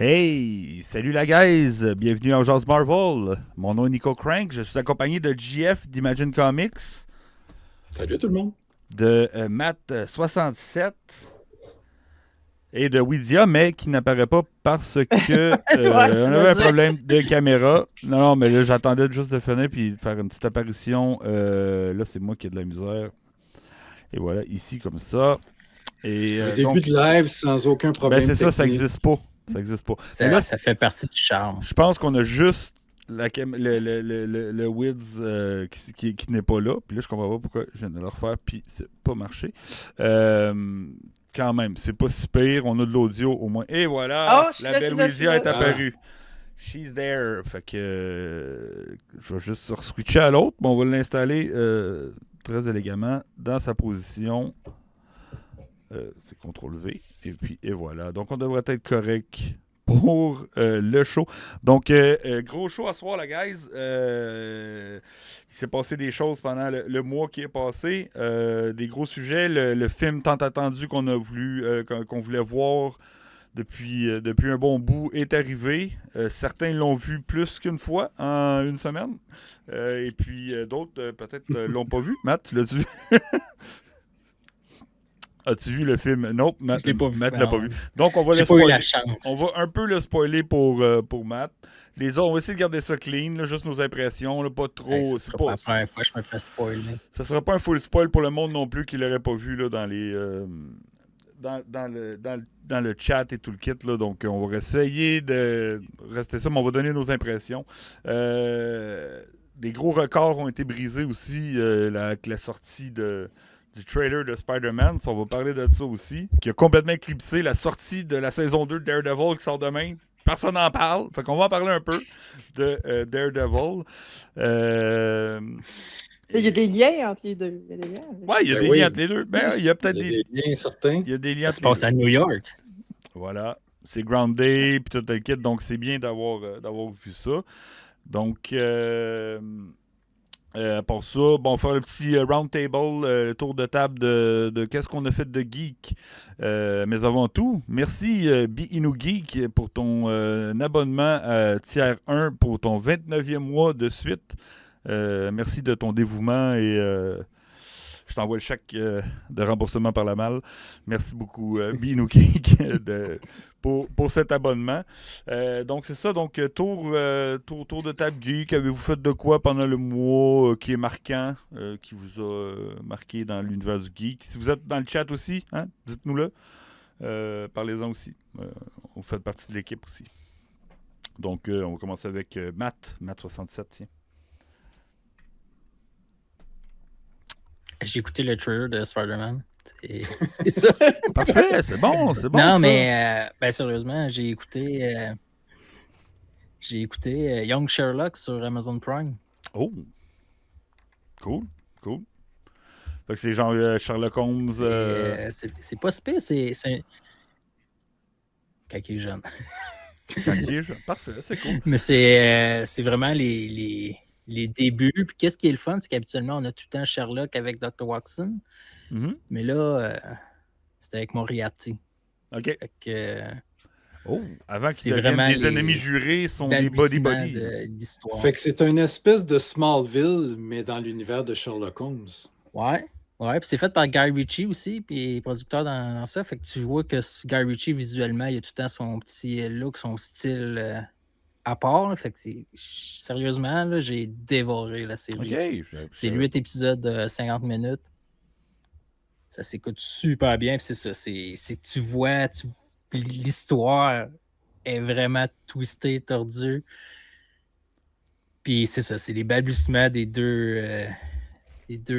Hey, salut la guys, bienvenue à Jazz Marvel. Mon nom est Nico Crank, je suis accompagné de GF d'Imagine Comics, Salut tout le monde. de Matt67 et de Widia, mais qui n'apparaît pas parce que C'est ça, on je avait veux un dire. problème de caméra. Non, mais là j'attendais juste de finir puis de faire une petite apparition. Là c'est moi qui ai de la misère. Et voilà, ici comme ça. Et Un début donc, de live sans aucun ben problème c'est ça, ça technique. n'existe pas. Ça existe pas. Mais là, Ça fait partie du charme. je pense qu'on a juste le Wiz qui n'est pas là. Puis là, je comprends pas pourquoi je viens de le refaire. Puis c'est pas marché. Quand même, c'est pas si pire. On a de l'audio au moins. Et voilà, Oh, je suis la là, je belle suis là, je suis Wizia là. est apparue. She's there. Fait que je vais juste switcher à l'autre. Mais on va l'installer très élégamment dans sa position. C'est CTRL V. Et puis, et voilà. Donc, on devrait être correct pour le show. Donc, gros show à soir, la guys. Il s'est passé des choses pendant le mois qui est passé. Des gros sujets. Le film tant attendu qu'on a voulu, qu'on voulait voir depuis un bon bout est arrivé. Certains l'ont vu plus qu'une fois en une semaine. Et puis d'autres, peut-être, l'ont pas vu. Matt, l'as-tu vu? As-tu vu le film? Non, Matt, Je l'ai pas vu. Matt l'a pas vu. Donc, on va J'ai le pas eu spoiler. la chance. On va un peu le spoiler pour Matt. Les autres, on va essayer de garder ça clean, là, juste nos impressions, là, pas trop. Hey, c'est sera pas, pas la première fois que je me fais spoiler. ça sera pas un full spoil pour le monde non plus qui l'aurait pas vu là, dans les. Dans le chat et tout le kit. Là, donc, on va essayer de rester ça, mais on va donner nos impressions. Des gros records ont été brisés aussi avec la sortie du trailer de Spider-Man. On va parler de ça aussi. Qui a complètement éclipsé la sortie de la saison 2 de Daredevil qui sort demain. Personne n'en parle. Fait qu'on va en parler un peu de Daredevil. Il y a des liens entre les deux. Il y a des liens. Ouais, il y a Ben des oui. liens entre les deux. Ben, il y a peut-être Il y a des liens certains. il y a des liens Ça se entre les passe deux. à New York. Voilà. C'est Grounded puis tout le kit. Donc, c'est bien d'avoir vu ça. Donc, pour ça, bon, on va faire le petit round table, le tour de table de qu'est-ce qu'on a fait de geek. Mais avant tout, merci Be Inu Geek pour ton abonnement à Tier 1 pour ton 29e mois de suite. Merci de ton dévouement et je t'envoie le chèque de remboursement par la malle. Merci beaucoup, Be Inu Geek, pour cet abonnement. Donc, c'est ça. Donc, tour de table geek. Avez-vous fait de quoi pendant le mois qui est marquant, qui vous a marqué dans l'univers du geek? Si vous êtes dans le chat aussi, hein, dites-nous-le. Parlez-en aussi. Vous faites partie de l'équipe aussi. Donc, on va commencer avec Matt67, tiens. J'ai écouté le trailer de Spider-Man. C'est ça. Parfait, c'est bon, Non, ça. mais ben, sérieusement, j'ai écouté Young Sherlock sur Amazon Prime. Oh! Cool. Fait que c'est genre Sherlock Holmes. C'est pas spé, c'est quand il est jeune. Quand il est jeune. Parfait, c'est cool. Mais c'est vraiment les débuts. Puis qu'est-ce qui est le fun, c'est qu'habituellement, on a tout le temps Sherlock avec Dr. Watson. Mhm. Mais là, c'était avec Moriarty. OK. Fait que, Oh, avant c'est qu'ils deviennent vraiment des les ennemis jurés, sont des balbutiements body-body. de l'histoire. Fait que c'est une espèce de Smallville, mais dans l'univers de Sherlock Holmes. Ouais. Puis c'est fait par Guy Ritchie aussi, puis il est producteur dans ça. Fait que tu vois que Guy Ritchie, visuellement, il a tout le temps son petit look, son style à part. Là. Fait que sérieusement, là, j'ai dévoré la série. OK. C'est 8 épisodes de 50 minutes. Ça s'écoute super bien. Puis c'est ça. Tu vois, l'histoire est vraiment twistée, tordue. Puis c'est ça. C'est les balbutiements des deux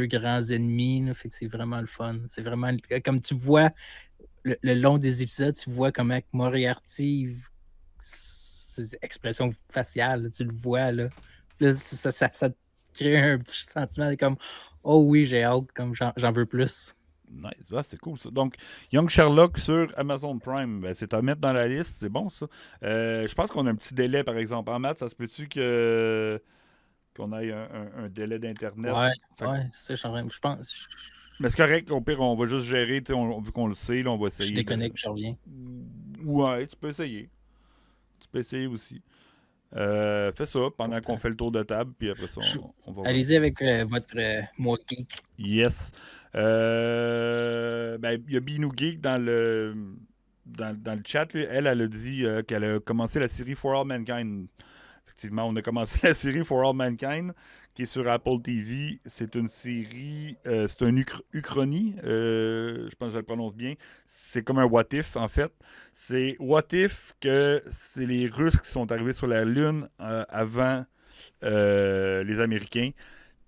grands ennemis. Là. Fait que c'est vraiment le fun. C'est vraiment. Comme tu vois, le long des épisodes, tu vois comment Moriarty, ses expressions faciales, là, tu le vois. Là. Puis là, ça te crée un petit sentiment de comme oh oui, j'ai hâte, comme j'en veux plus. Nice. Ah, c'est cool ça. Donc, Young Sherlock sur Amazon Prime. Ben, c'est à mettre dans la liste. C'est bon ça. Je pense qu'on a un petit délai, par exemple. En maths, ça se peut-tu qu'on ait un délai d'Internet? Ouais, c'est ça, je pense. Mais c'est correct, au pire, on va juste gérer, vu qu'on le sait, là, on va essayer. Je déconnecte, je reviens. Ouais, tu peux essayer. peux essayer aussi. Fais ça pendant qu'on fait le tour de table, puis après ça, on va... Allez-y avec votre moi geek. Yes. Ben, il y a Binou Geek dans le chat. Lui. Elle a dit qu'elle a commencé la série For All Mankind. Effectivement, on a commencé la série For All Mankind, qui est sur Apple TV. C'est une série, c'est un uchronie, je pense que je le prononce bien. C'est comme un what if, en fait. C'est what if que c'est les Russes qui sont arrivés sur la Lune avant les Américains.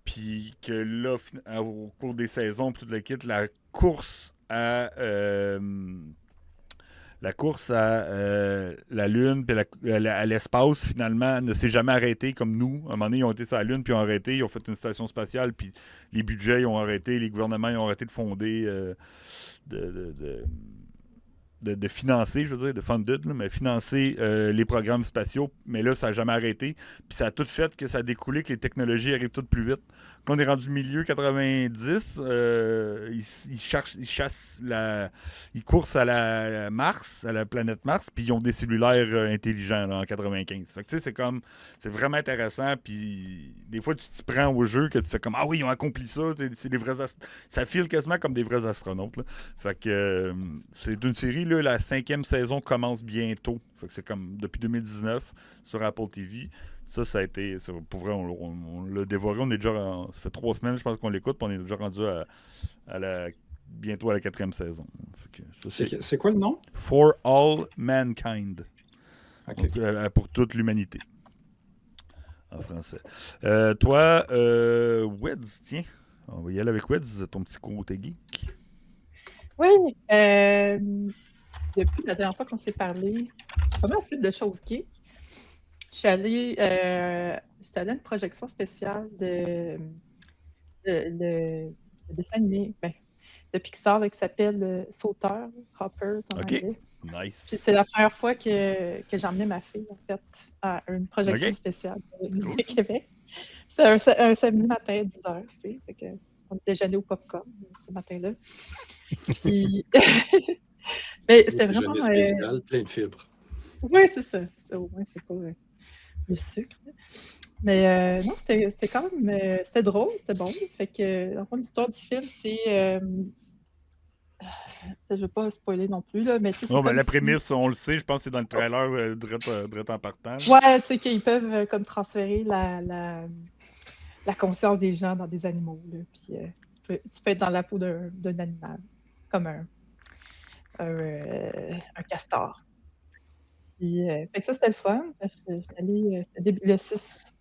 Puis que là, au cours des saisons, puis toute la kit, la course à la Lune puis à l'espace, finalement, ne s'est jamais arrêté comme nous. À un moment donné, ils ont été sur la Lune, puis ils ont arrêté, ils ont fait une station spatiale, puis les budgets, ils ont arrêté, les gouvernements, ils ont arrêté de fonder, de financer, je veux dire, de funded, là, mais financer les programmes spatiaux. Mais là, ça n'a jamais arrêté. Puis ça a tout fait que ça a découlé que les technologies arrivent toutes plus vite. Quand on est rendu milieu 90, ils coursent à la Mars, à la planète Mars, puis ils ont des cellulaires intelligents là, en 95. Fait que tu sais, c'est vraiment intéressant. Puis des fois, tu t'y prends au jeu que tu fais comme ah oui, ils ont accompli ça. C'est des vrais ça file quasiment comme des vrais astronautes. Là. Fait que c'est une série là, la 5e saison commence bientôt. Fait que c'est comme depuis 2019 sur Apple TV. Ça a été. Pour vrai, on l'a dévoré. On est déjà. Ça fait 3 semaines, je pense qu'on l'écoute. Puis on est déjà rendu bientôt à la 4e saison. C'est quoi le nom? For All Mankind. Okay. Donc, pour toute l'humanité. En français. Toi, Weds, tiens. On va y aller avec Weds, ton petit côté geek. Oui. Depuis la dernière fois qu'on s'est parlé, j'ai pas mal fait de choses geek. Je suis allée à une projection spéciale de dessin animé de Pixar là, qui s'appelle Sauteur, Hopper en anglais. Nice. Puis c'est la première fois que j'ai emmené ma fille en fait à une projection spéciale de Québec. C'était un samedi matin à 10h. Tu sais, on déjeunait au popcorn ce matin-là. Puis mais c'était vraiment spécial, plein de fibres. Oui, c'est ça. Au moins, c'est pas le sucre. Mais non, c'était quand même c'était drôle, c'était bon. Fait que, en fait, l'histoire du film, c'est. Je ne vais pas spoiler non plus, là, mais non, mais la prémisse, on le sait, je pense que c'est dans le trailer direct en partant. Ouais, tu sais qu'ils peuvent comme transférer la conscience des gens dans des animaux. Là, puis tu peux être dans la peau d'un animal, comme un castor. Puis, fait que ça, c'était le fun. Je suis allée le 6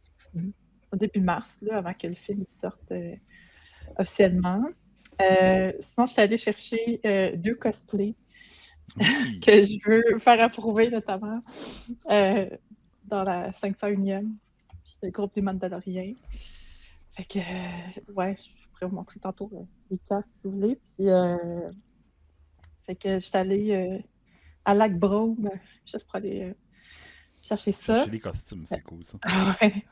au début mars, là, avant que le film sorte officiellement. Sinon, je suis allée chercher 2 cosplays que je veux faire approuver, notamment dans la 501e, puis le groupe des Mandaloriens. Fait que, ouais, je pourrais vous montrer tantôt les cartes si vous voulez. Puis, fait que je suis allée à Lac Brome, juste pour aller chercher ça. Chercher les costumes, c'est cool ça. Ouais.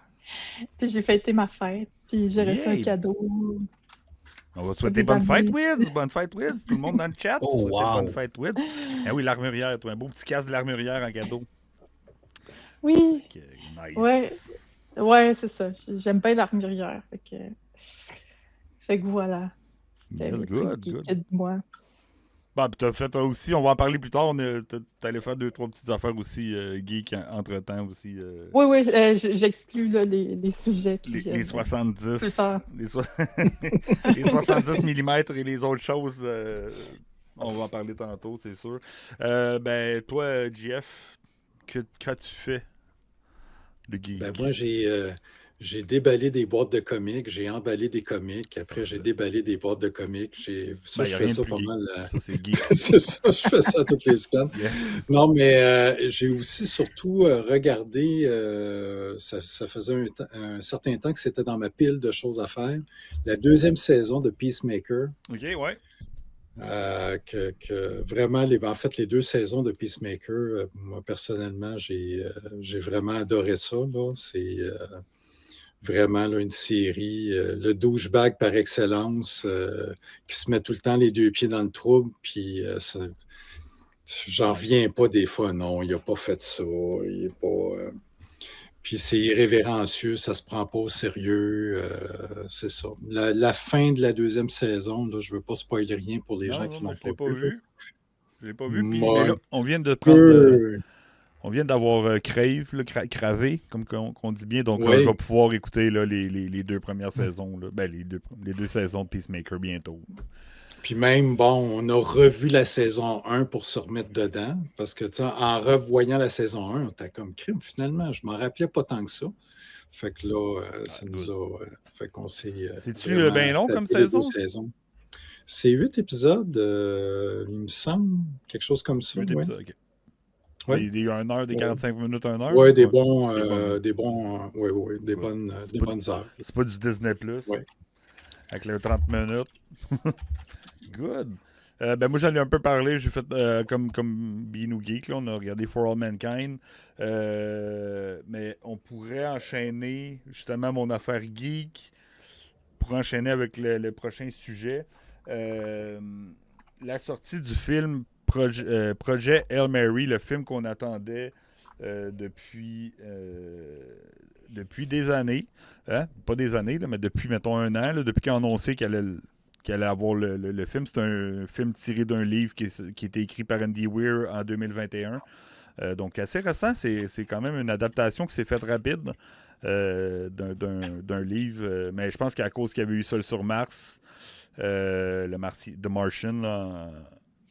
Puis j'ai fêté ma fête, puis j'ai reçu un cadeau. On va te souhaiter bonne fête, Wids! Bonne fête, Wids! Tout le monde dans le chat. Oh, wow. Bonne fête, Wids! Ah oui, l'armurière, toi, un beau petit casque de l'armurière en cadeau. Oui! Okay, nice! Ouais, c'est ça. J'aime bien l'armurière. Fait que voilà. Yes, good. De moi. Bon, puis t'as fait aussi, on va en parler plus tard, t'allais faire 2-3 petites affaires aussi, geek, entre-temps aussi. Oui, j'exclus là, les sujets qui les 70, les 70 mm et les autres choses, on va en parler tantôt, c'est sûr. Ben, toi, Jeff, qu'as-tu fait de geek? Ben, moi, j'ai déballé des boîtes de comics, j'ai emballé des comics, après j'ai déballé des boîtes de comics. Je fais ça pas mal. Ça, c'est geek. C'est ça, je fais ça toutes les semaines. Yes. Non, mais j'ai aussi surtout regardé, ça faisait un certain temps que c'était dans ma pile de choses à faire, la 2e saison de Peacemaker. OK, ouais. Que vraiment, en fait, les 2 saisons de Peacemaker, moi, personnellement, j'ai vraiment adoré ça. Là. C'est vraiment là, une série, le douchebag par excellence, qui se met tout le temps les 2 pieds dans le trouble, puis J'en reviens pas des fois, non, il n'a pas fait ça. Il est pas. Puis c'est irrévérencieux, ça se prend pas au sérieux. C'est ça. La fin de la deuxième saison, là, je veux pas spoiler rien pour les gens Non, qui moi, l'ont je pas l'ai pas vu. Là. vu. Je l'ai pas vu. Puis, mais Moi, là, un on vient de prendre. peu. On vient d'avoir Crave, là, Cravé, comme qu'on dit bien. Donc, je Oui. vais pouvoir écouter là, les deux premières saisons. Là. Ben, les deux saisons de Peacemaker bientôt. Puis même, bon, on a revu la saison 1 pour se remettre dedans, parce que en revoyant la saison 1, on était comme crime, finalement, je m'en rappelais pas tant que ça. Fait que là, ça Good. nous a. Fait qu'on s'est C'est-tu vraiment bien long comme tapé les 2 saison? saisons. C'est 8 épisodes, il me semble, quelque chose comme ça. 8 Ouais. épisodes, ok. Ouais. Des 1 heure, des 45 minutes, 1 heure? Ouais, Des bons. des Ouais. bonnes heures. C'est pas du Disney Plus. Ouais. Avec les 30 minutes. Good. Ben moi, j'en ai un peu parlé. J'ai fait comme Bean ou Geek. Là, on a regardé For All Mankind. Mais on pourrait enchaîner justement mon affaire geek pour enchaîner avec le prochain sujet. La sortie du film Projet Hail Mary, le film qu'on attendait depuis des années. Hein? Pas des années, là, mais depuis, mettons, 1 an, là, depuis qu'ils ont annoncé qu'elle allait avoir le film. C'est un film tiré d'un livre qui était écrit par Andy Weir en 2021. Donc, assez récent. C'est quand même une adaptation qui s'est faite rapide d'un livre. Mais je pense qu'à cause qu'il y avait eu Seul sur Mars, The Martian là,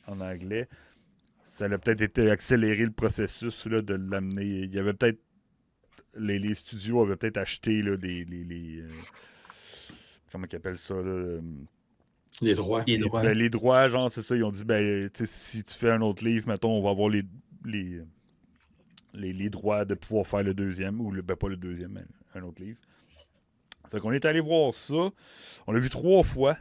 en anglais, ça a peut-être été accéléré le processus là, de l'amener. Il y avait peut-être les studios avaient peut-être acheté là, comment ils appellent ça là, Les droits. les droits, genre, c'est ça. Ils ont dit, si tu fais un autre livre, mettons, on va avoir les droits de pouvoir faire le deuxième, ou pas le deuxième, mais un autre livre. Fait qu'on est allé voir ça. On l'a vu 3 fois.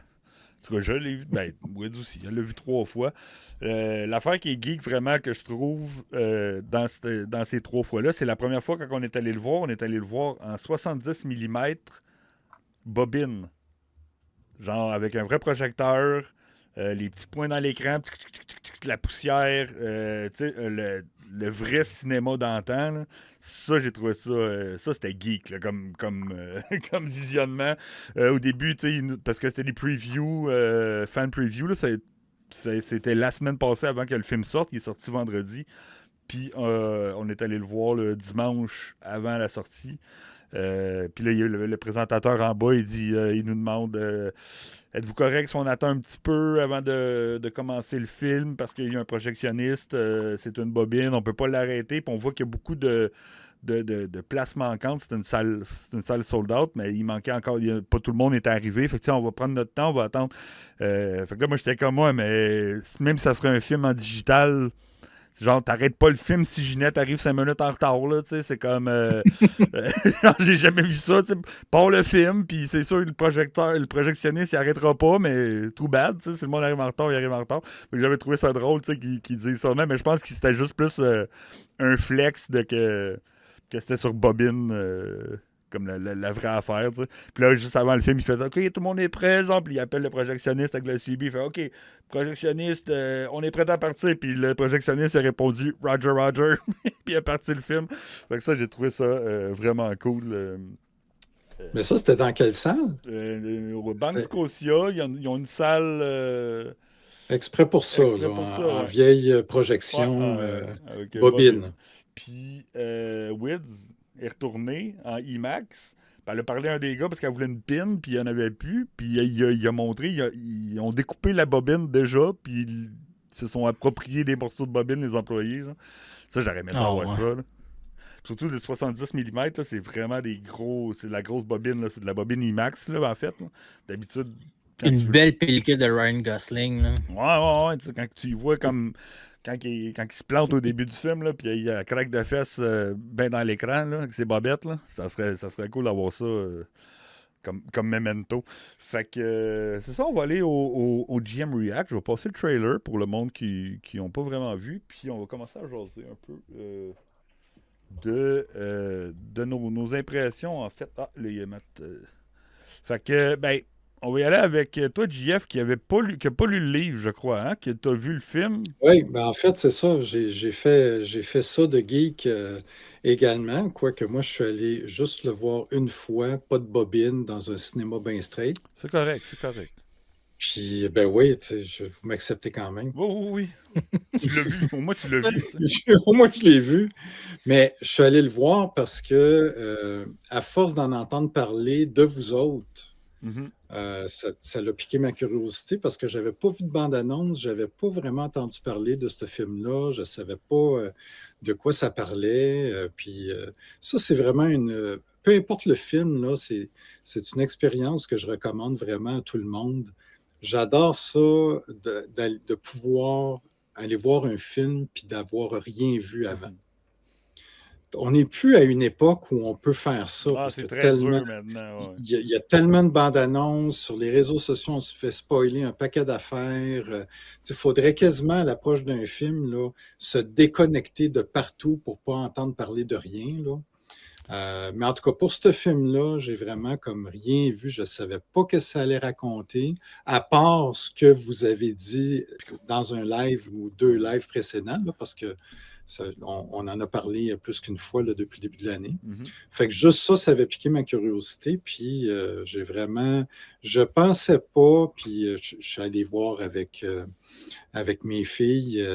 En tout cas, je l'ai vu. Ben, Wids aussi. Elle l'a vu 3 fois. L'affaire qui est geek vraiment que je trouve dans ces 3 fois-là, c'est la première fois quand on est allé le voir. On est allé le voir en 70 mm bobine. Genre avec un vrai projecteur, les petits points dans l'écran, la poussière, le vrai cinéma d'antan. Là. Ça, j'ai trouvé ça. Ça, c'était geek là, comme visionnement. Au début, parce que c'était des previews, fan previews, là, c'était la semaine passée avant que le film sorte. Il est sorti vendredi. Puis on est allé le voir le dimanche avant la sortie. Puis là, il y a le présentateur en bas, il nous demande êtes-vous correct si on attend un petit peu avant de commencer le film parce qu'il y a un projectionniste, c'est une bobine, on peut pas l'arrêter. Puis on voit qu'il y a beaucoup de places manquantes. C'est une salle sold out, mais il manquait encore. Pas tout le monde était arrivé. Fait que on va prendre notre temps, on va attendre. Fait que là, moi, j'étais comme moi, mais même si ça serait un film en digital. Genre, t'arrêtes pas le film si Ginette arrive 5 minutes en retard, là, tu sais, c'est comme... genre, j'ai jamais vu ça, tu sais. Pars le film, puis c'est sûr, le projectionniste, il arrêtera pas, mais too bad, tu sais, si le monde arrive en retard, il arrive en retard. Donc, j'avais trouvé ça drôle, tu sais, qu'ils disent ça même, mais je pense que c'était juste plus un flex de que c'était sur bobine... comme la vraie affaire, tu sais. Puis là, juste avant le film, il fait « OK, tout le monde est prêt », genre, puis il appelle le projectionniste avec le CB, il fait « OK, projectionniste, on est prêt à partir », puis le projectionniste a répondu « Roger, Roger », puis il a parti le film. Fait que ça, j'ai trouvé ça vraiment cool. Mais ça, c'était dans quelle salle? Au Banque Scotia, ils ont une salle... exprès pour ça, exprès là, pour ça, en ouais. vieille projection avec bobine. Puis Wids est retourné en IMAX. Puis elle a parlé à un des gars parce qu'elle voulait une pin, puis il n'y en avait plus. Puis il a montré, ils ont découpé la bobine déjà, puis ils se sont appropriés des morceaux de bobine, les employés. Genre. Ça, j'aurais aimé savoir ça. Là. Surtout le 70 mm, là, c'est vraiment des gros. C'est de la grosse bobine, là. C'est de la bobine IMAX, là, en fait. Là. D'habitude. Une belle pellicule de Ryan Gosling. Là. Ouais. Quand tu y vois comme. Quand il se plante au début du film, là, puis il y a la craque de fesses ben dans l'écran, là, avec ses bobettes, là, ça serait cool d'avoir ça comme memento. Fait que c'est ça, on va aller au GM React. Je vais passer le trailer pour le monde qui n'ont pas vraiment vu, puis on va commencer à jaser un peu de nos impressions, en fait. Ah, là, il y a Fait que, ben, On va y aller avec toi, JF, qui n'a pas lu le livre, je crois, hein, qui t'a vu le film. Oui, ben en fait, c'est ça. J'ai fait ça de geek également, quoique moi, je suis allé juste le voir une fois, pas de bobine, dans un cinéma bien straight. C'est correct, c'est correct. Puis, ben oui, vous m'acceptez quand même. Oui, oui, oui. Tu l'as vu. Au moins, tu l'as vu. Au moins, je l'ai vu. Mais je suis allé le voir parce que, à force d'en entendre parler de vous autres, Mhm. ça l'a piqué ma curiosité parce que j'avais pas vu de bande-annonce, j'avais pas vraiment entendu parler de ce film-là, je savais pas de quoi ça parlait. Puis ça, c'est vraiment peu importe le film, là, c'est une expérience que je recommande vraiment à tout le monde. J'adore ça de pouvoir aller voir un film puis d'avoir rien vu avant. On n'est plus à une époque où on peut faire ça Ah, parce c'est que très tellement, dur maintenant. Ouais. il y a tellement de bandes annonces sur les réseaux sociaux, on se fait spoiler un paquet d'affaires. Il faudrait quasiment, à l'approche d'un film, là, se déconnecter de partout pour pas entendre parler de rien, là. Mais en tout cas, pour ce film-là, j'ai vraiment comme rien vu. Je ne savais pas que ça allait raconter, à part ce que vous avez dit dans un live ou 2 lives précédents, là, parce que on en a parlé plus qu'une fois là, depuis le début de l'année. Mhm. Fait que juste ça avait piqué ma curiosité. Puis je pensais pas, puis je suis allé voir avec mes filles.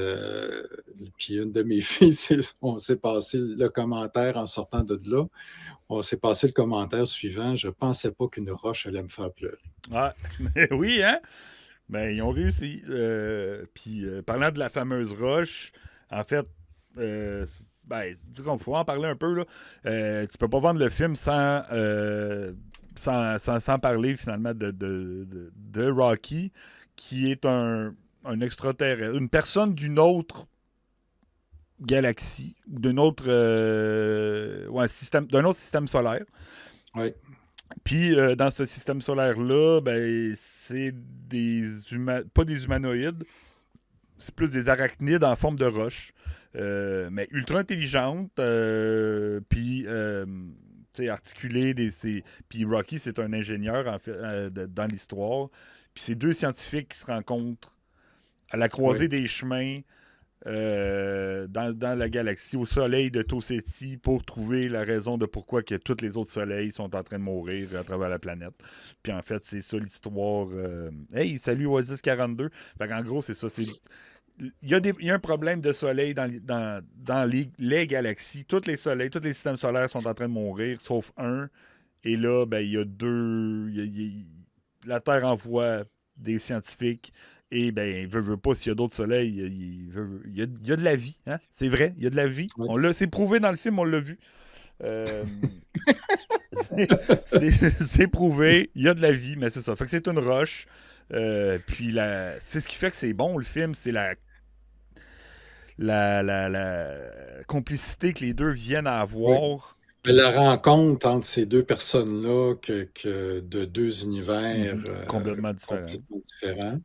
Puis une de mes filles, on s'est passé le commentaire en sortant de là. On s'est passé le commentaire suivant. Je pensais pas qu'une roche allait me faire pleurer. Ah, oui, hein? Ben, ils ont réussi. Puis, parlant de la fameuse roche, en fait, ben, il faut en parler un peu, là. Tu peux pas vendre le film sans parler, finalement, de Rocky, qui est un extraterrestre, une personne d'une autre galaxie, ou d'un autre système solaire. Oui. Puis dans ce système solaire-là, ben, c'est pas des humanoïdes, c'est plus des arachnides en forme de roche, mais ultra intelligentes, puis articulées. Puis Rocky, c'est un ingénieur en fait, dans l'histoire. Puis c'est deux scientifiques qui se rencontrent à la croisée des chemins dans la galaxie, au soleil de Toseti, pour trouver la raison de pourquoi que tous les autres soleils sont en train de mourir à travers la planète. Puis en fait, c'est ça l'histoire. Hey, salut Oasis 42. Fait qu'en gros, c'est ça. Il y a un problème de soleil dans les galaxies. Tous les soleils, tous les systèmes solaires sont en train de mourir, sauf un. Et là, ben, il y a deux. La Terre envoie des scientifiques. Et ben, veut pas, s'il y a d'autres soleils, il y a de la vie. Hein? C'est vrai, il y a de la vie. Oui. C'est prouvé dans le film, on l'a vu. C'est prouvé, il y a de la vie, mais c'est ça. Fait que c'est une roche. Puis c'est ce qui fait que c'est bon, le film, c'est la complicité que les deux viennent à avoir. Oui. La rencontre entre ces deux personnes-là, que de deux univers complètement différents,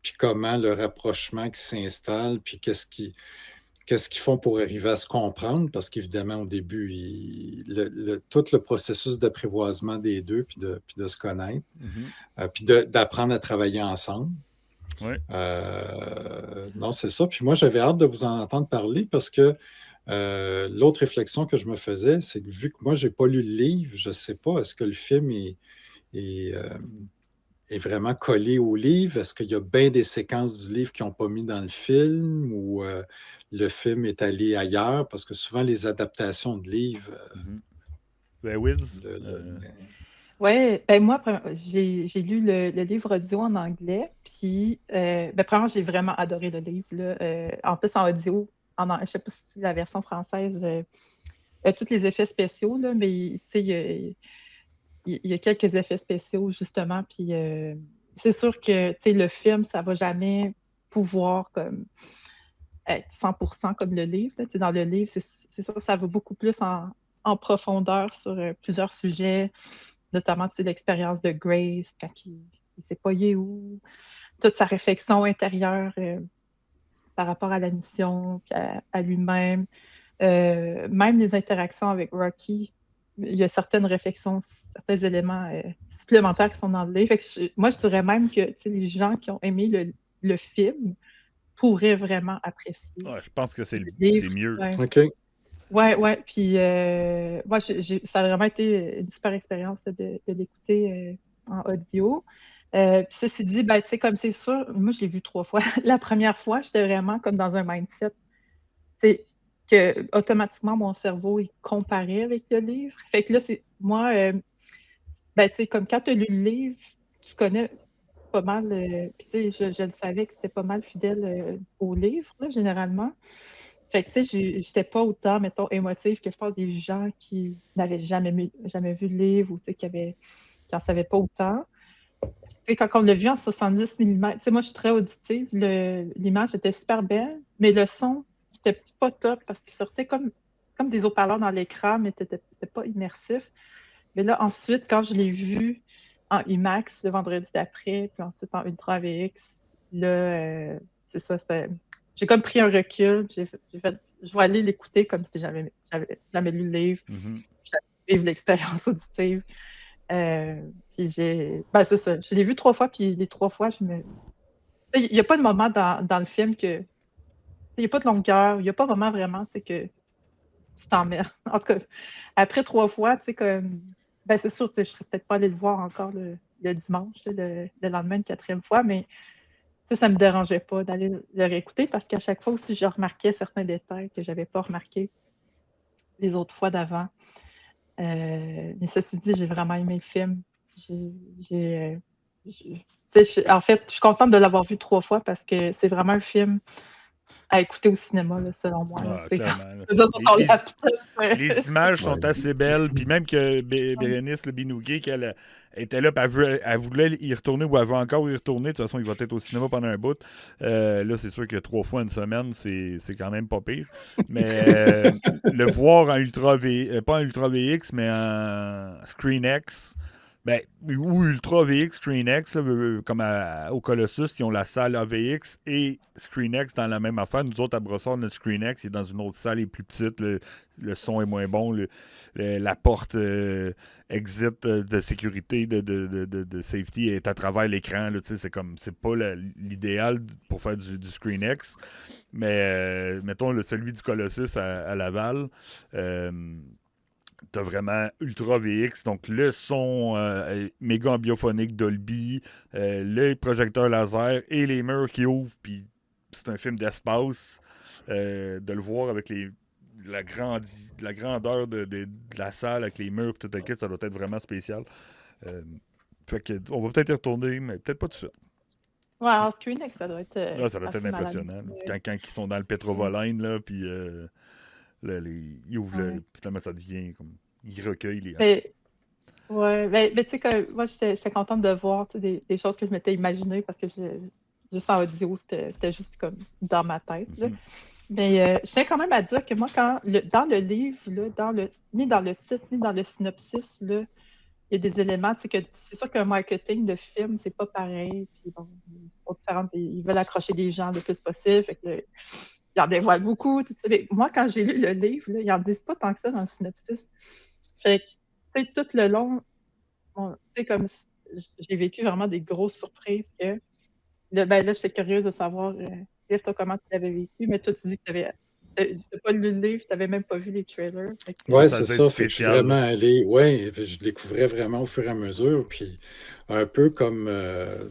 puis comment le rapprochement qui s'installe, puis qu'est-ce qu'ils font pour arriver à se comprendre, parce qu'évidemment, au début, tout le processus d'apprivoisement des deux, puis de se connaître, puis d'apprendre à travailler ensemble. Ouais. Non, c'est ça. Puis moi, j'avais hâte de vous en entendre parler parce que l'autre réflexion que je me faisais, c'est que vu que moi, je n'ai pas lu le livre, je ne sais pas, est-ce que le film est vraiment collé au livre? Est-ce qu'il y a bien des séquences du livre qu'ils n'ont pas mis dans le film ou le film est allé ailleurs? Parce que souvent, les adaptations de livres... Ben, Wiz, Oui, ben moi, j'ai lu le livre audio en anglais, puis premièrement, j'ai vraiment adoré le livre, là. En plus, en audio, je ne sais pas si la version française a tous les effets spéciaux, là, mais il y a quelques effets spéciaux, justement, puis c'est sûr que le film, ça ne va jamais pouvoir comme être 100% comme le livre. Là. Dans le livre, c'est sûr que ça va beaucoup plus en profondeur sur plusieurs sujets, notamment l'expérience de Grace, quand il s'est payé où, toute sa réflexion intérieure par rapport à la mission, puis à lui-même. Même les interactions avec Rocky, il y a certaines réflexions, certains éléments supplémentaires qui sont dans le livre. Fait que moi, je dirais même que les gens qui ont aimé le film pourraient vraiment apprécier Ouais, je pense que c'est le livre. mieux. Ouais. OK. Ouais. Puis, moi, ça a vraiment été une super expérience de l'écouter en audio. Puis ceci dit, ben, tu sais, comme c'est sûr, moi, je l'ai vu 3 fois. La première fois, j'étais vraiment comme dans un mindset, tu sais, que automatiquement, mon cerveau, il comparait avec le livre. Fait que là, c'est moi, ben, tu sais, comme quand tu as lu le livre, tu connais pas mal, puis tu sais, je le savais que c'était pas mal fidèle au livre, là, généralement. Fait que, tu sais, j'étais pas autant, mettons, émotive que je pense des gens qui n'avaient jamais vu le livre ou, tu sais, qui en savaient pas autant. Puis, tu sais, quand on l'a vu en 70 mm, tu sais, moi, je suis très auditive. L'image était super belle, mais le son, c'était pas top parce qu'il sortait comme des haut-parleurs dans l'écran, mais c'était pas immersif. Mais là, ensuite, quand je l'ai vu en IMAX le vendredi d'après, puis ensuite en Ultra VX, là, c'est ça, j'ai comme pris un recul. J'ai fait, je vais aller l'écouter comme si j'avais jamais lu le livre. Mhm. Je vais vivre l'expérience auditive. Puis ben c'est ça. Je l'ai vu 3 fois, puis les 3 fois, tu sais, il n'y a pas de moment dans le film que, tu sais, il n'y a pas de longueur, il n'y a pas vraiment, tu sais, que tu t'emmerdes. En tout cas, après 3 fois, tu sais, comme, ben c'est sûr, tu sais, je serais peut-être pas allée le voir encore le dimanche, tu sais, le lendemain, une 4e fois, mais tu sais, ça me dérangeait pas d'aller le réécouter parce qu'à chaque fois aussi, je remarquais certains détails que j'avais pas remarqués les autres fois d'avant. Mais ceci dit, j'ai vraiment aimé le film. Tu sais, en fait, je suis contente de l'avoir vu 3 fois parce que c'est vraiment un film à écouter au cinéma, là, selon moi. Là. Ah, C'est clairement. Là. comme ça sur ton laptop. Les images sont Ouais. assez belles. Puis même que Bérénice le Binouguet, qu'elle était là, puis elle voulait y retourner ou elle veut encore y retourner. De toute façon, il va être au cinéma pendant un bout. Là, c'est sûr que 3 fois une semaine, c'est quand même pas pire. Mais le voir en pas en Ultra VX, mais en ScreenX. Ben, ou Ultra VX, ScreenX, là, comme au Colossus, qui ont la salle AVX et ScreenX dans la même affaire. Nous autres, à Brossard, notre ScreenX est dans une autre salle, est plus petite, le son est moins bon, la porte exit de sécurité, de safety est à travers l'écran. Là, c'est comme, c'est pas l'idéal pour faire du ScreenX. Mais mettons celui du Colossus à Laval. T'as vraiment Ultra VX, donc le son méga ambiophonique Dolby, le projecteur laser et les murs qui ouvrent, puis c'est un film d'espace. De le voir avec la grandeur de la salle avec les murs et tout le kit, ça doit être vraiment spécial. Fait que on va peut-être y retourner, mais peut-être pas tout de suite. Ouais, en ScreenX, ça doit être. Là, ça doit être assez impressionnant. malade. Quand ils sont dans le pétrovoline, là, puis là, ils ouvrent Ouais. finalement, ça devient comme. Ils recueillent les. Mais, ouais, mais tu sais, que moi, j'étais contente de voir tu sais, des choses que je m'étais imaginées parce que juste en audio, c'était juste comme dans ma tête. Là. Mhm. Mais je tiens quand même à dire que moi, dans le livre, là, ni dans le titre, ni dans le synopsis, là, il y a des éléments, tu sais, que c'est sûr qu'un marketing de film, c'est pas pareil. Puis bon, ils veulent accrocher les gens le plus possible. Fait que, ils en dévoilent beaucoup. Tout ça. Mais moi, quand j'ai lu le livre, là, ils en disent pas tant que ça dans le synopsis. Fait que, tu sais, tout le long, tu sais, comme j'ai vécu vraiment des grosses surprises que ben là, j'étais curieuse de savoir, Steve, toi, comment tu l'avais vécu, mais toi, tu dis que t'as pas lu le livre, tu n'avais même pas vu les trailers. Ouais, Ça c'est doit être ça. Fait que je suis spécial. vraiment allé. Ouais, je découvrais vraiment au fur et à mesure. Puis un peu comme,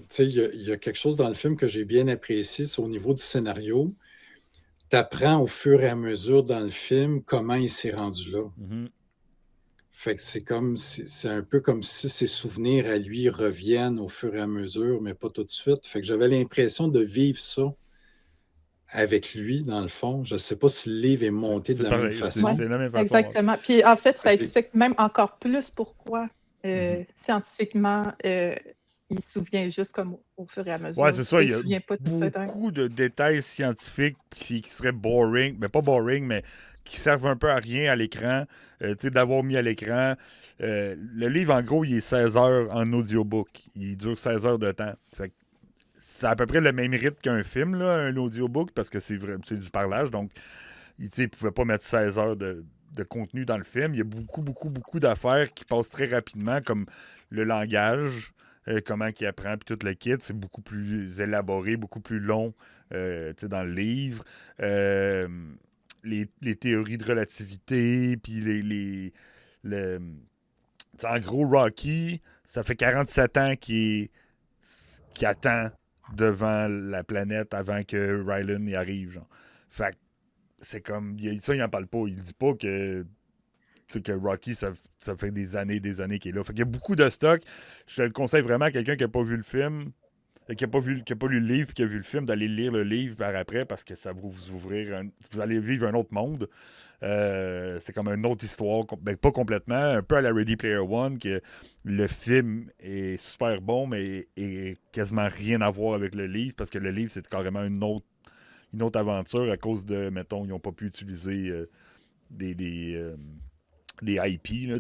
tu sais, il y a quelque chose dans le film que j'ai bien apprécié, c'est au niveau du scénario. Tu apprends au fur et à mesure dans le film comment il s'est rendu là. Mhm. Fait que c'est un peu comme si ses souvenirs à lui reviennent au fur et à mesure, mais pas tout de suite. Fait que j'avais l'impression de vivre ça avec lui, dans le fond. Je ne sais pas si le livre est monté de C'est la même pareil, façon. c'est la même façon. Exactement. Puis en fait, ça Ok. explique même encore plus pourquoi Mhm. scientifiquement il se souvient juste comme au fur et à mesure. Ouais, c'est ça. Il Il y se a souvient pas de tout ça. beaucoup de détails scientifiques qui seraient boring, mais pas boring, mais qui servent un peu à rien à l'écran. Tu sais, d'avoir mis à l'écran. Le livre, en gros, il est 16 heures en audiobook. Il dure 16 heures de temps. Fait que c'est à peu près le même rythme qu'un film, là, un audiobook, parce que c'est du parlage. Donc, il ne pouvait pas mettre 16 heures de contenu dans le film. Il y a beaucoup d'affaires qui passent très rapidement, comme le langage, comment il apprend, puis tout le kit. C'est beaucoup plus élaboré, beaucoup plus long dans le livre. Les théories de relativité, puis en gros, Rocky, ça fait 47 ans qu'il attend devant la planète avant que Rylan y arrive. Genre. Fait que c'est comme. Ça, il n'en parle pas. Il dit pas que Rocky, ça fait des années qu'il est là. Fait qu'il y a beaucoup de stock. Je te le conseille vraiment à quelqu'un qui n'a pas vu le film, qui n'a pas lu le livre, qui a vu le film, d'aller lire le livre par après parce que ça va vous ouvrir. Vous allez vivre un autre monde. C'est comme une autre histoire, pas complètement, un peu à la Ready Player One, que le film est super bon, mais est quasiment rien à voir avec le livre, parce que le livre, c'est carrément une autre aventure à cause de, mettons, ils n'ont pas pu utiliser des IP, là,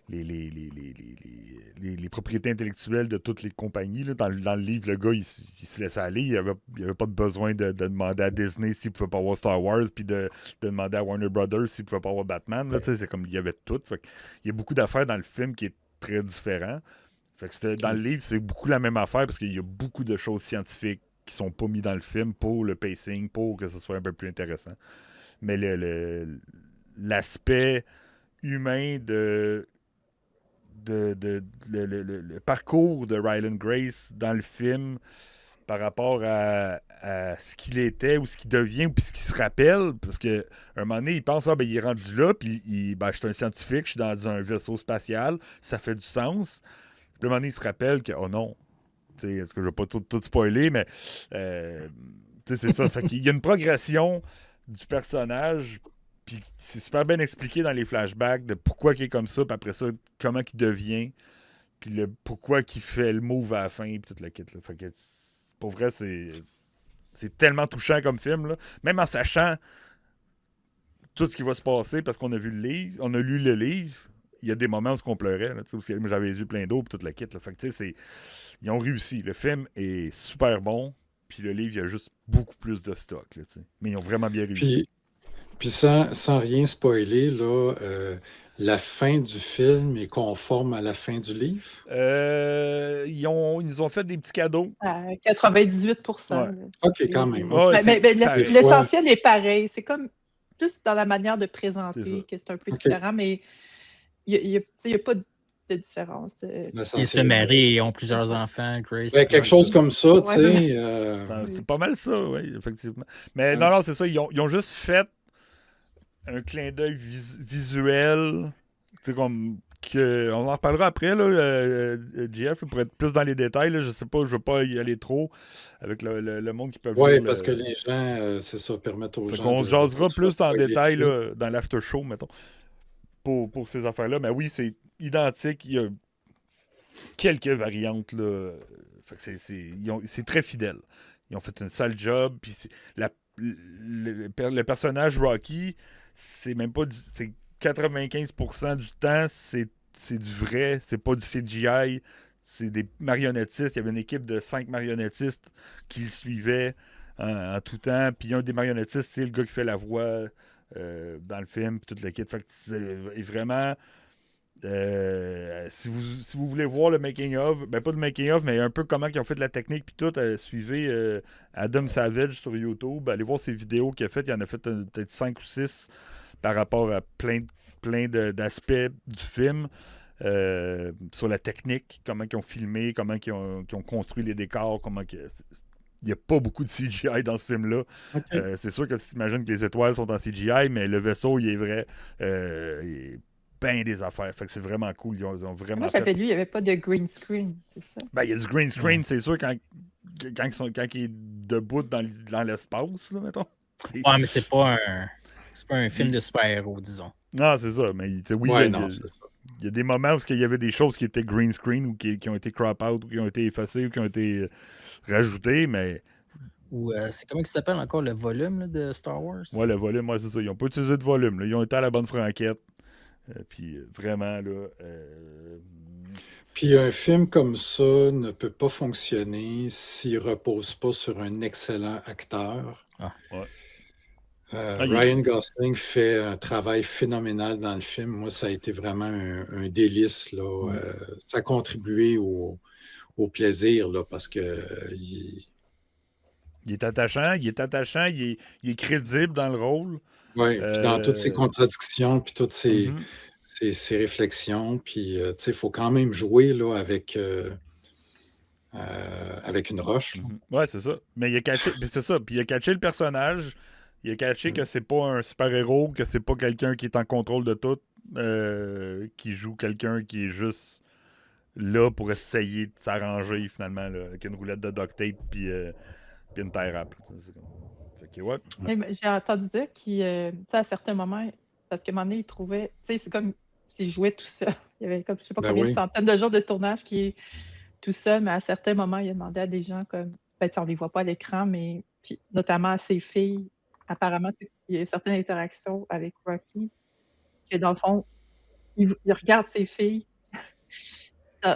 les propriétés intellectuelles de toutes les compagnies. Là. Dans le livre, le gars, il se laissait aller. Il n'y avait pas de besoin de demander à Disney s'il ne pouvait pas avoir Star Wars, puis de demander à Warner Brothers s'il ne pouvait pas avoir Batman. Là. C'est comme il y avait tout. Fait il y a beaucoup d'affaires dans le film qui est très différent. Fait que dans le livre, c'est beaucoup la même affaire parce qu'il y a beaucoup de choses scientifiques qui sont pas mises dans le film pour le pacing, pour que ce soit un peu plus intéressant. Mais l'aspect humain le parcours de Rylan Grace dans le film par rapport à ce qu'il était ou ce qu'il devient puis ce qu'il se rappelle, parce qu'à un moment donné il pense il est rendu là, puis je suis un scientifique, je suis dans un vaisseau spatial, ça fait du sens. Puis à un moment donné il se rappelle que oh non, je ne vais pas tout spoiler, mais c'est ça, fait qu'il y a une progression du personnage. Puis c'est super bien expliqué dans les flashbacks de pourquoi il est comme ça, puis après ça, comment il devient, puis pourquoi il fait le move à la fin, puis toute la kit. Là. Fait que, pour vrai, c'est tellement touchant comme film, là. Même en sachant tout ce qui va se passer, parce qu'on a vu le livre, on a lu le livre, il y a des moments où on pleurait, là, où j'avais les yeux pleins d'eau, puis toute la kit. Là. Fait que, ils ont réussi. Le film est super bon, puis le livre, il y a juste beaucoup plus de stock. Là, mais ils ont vraiment bien réussi. Puis sans rien spoiler, là, la fin du film est conforme à la fin du livre? Ils nous ont fait des petits cadeaux. À 98%. Ouais. OK, quand même. Ouais, mais l'essentiel est pareil. C'est comme plus dans la manière de présenter que c'est un peu différent, mais il n'y a pas de différence. Ils se marient et ont plusieurs enfants, Grace. Quelque chose comme ça, tu sais. C'est pas mal ça, oui, effectivement. Mais non, c'est ça. Ils ont juste fait un clin d'œil visuel, tu sais, comme on en reparlera après, là, JF, pour être plus dans les détails, là, je sais pas, je veux pas y aller trop avec le monde qui peut voir. Oui, parce que les gens, c'est ça, permettent aux gens. On jasera plus en détail là, dans l'after show, mettons, pour ces affaires-là. Mais oui, c'est identique. Il y a quelques variantes, là. Fait que c'est très fidèle. Ils ont fait un sale job, puis le personnage Rocky, c'est même pas c'est 95% du temps, c'est du vrai, c'est pas du CGI, c'est des marionnettistes. Il y avait une équipe de 5 marionnettistes qui le suivaient en tout temps. Puis un des marionnettistes, c'est le gars qui fait la voix dans le film, puis toute l'équipe. Fait que c'est vraiment. Si vous voulez voir le making-of, pas le making-of, mais un peu comment ils ont fait de la technique puis tout, suivez Adam Savage sur YouTube, allez voir ses vidéos qu'il a faites. Il en a fait peut-être 5 ou 6 par rapport à plein d'aspects du film, sur la technique, comment ils ont filmé, comment ils ont construit les décors, il n'y a pas beaucoup de CGI dans ce film-là. Okay. C'est sûr que tu t'imagines que les étoiles sont en CGI, mais le vaisseau, il est vrai. Des affaires. Fait que c'est vraiment cool. Ils ont vraiment Moi, j'avais lu, il n'y avait pas de green screen, c'est ça? Il y a du green screen, c'est sûr, quand il est debout dans l'espace, là, mettons. Ouais, mais c'est pas un film de super-héros, disons. Non, c'est ça. Mais oui, il y a des moments où il y avait des choses qui étaient green screen ou qui ont été crop out ou qui ont été effacées ou qui ont été rajoutées, mais... Ou c'est comment il s'appelle encore, le volume là, de Star Wars? Ouais, le volume, c'est ça. Ils n'ont pas utilisé de volume. Là. Ils ont été à la bonne franquette. Puis vraiment, là... Puis un film comme ça ne peut pas fonctionner s'il ne repose pas sur un excellent acteur. Ouais. Ryan Gosling fait un travail phénoménal dans le film. Moi, ça a été vraiment un délice, là. Ça a contribué au plaisir, là, parce que Il est attachant, il est crédible dans le rôle. puis dans toutes ses contradictions, puis toutes ses Mhm. réflexions, puis tu sais, il faut quand même jouer là, avec une roche, là. Ouais, c'est ça. Mais il a catché, puis c'est ça. Puis il a catché le personnage. Il a catché que c'est pas un super-héros, que c'est pas quelqu'un qui est en contrôle de tout, qui joue quelqu'un qui est juste là pour essayer de s'arranger finalement là, avec une roulette de duct tape puis une tie wrap. Fait que ouais. J'ai entendu dire qu'à certains moments, parce qu'à un moment donné, il trouvait, tu sais, c'est comme s'il jouait tout seul. Il y avait comme, je sais pas Ben combien de oui. centaines de jours de tournage qui est tout seul, mais à certains moments, il a demandé à des gens comme, ben, tu sais, on les voit pas à l'écran, mais puis, notamment à ses filles, apparemment, il y a certaines interactions avec Rocky, que dans le fond, il regarde ses filles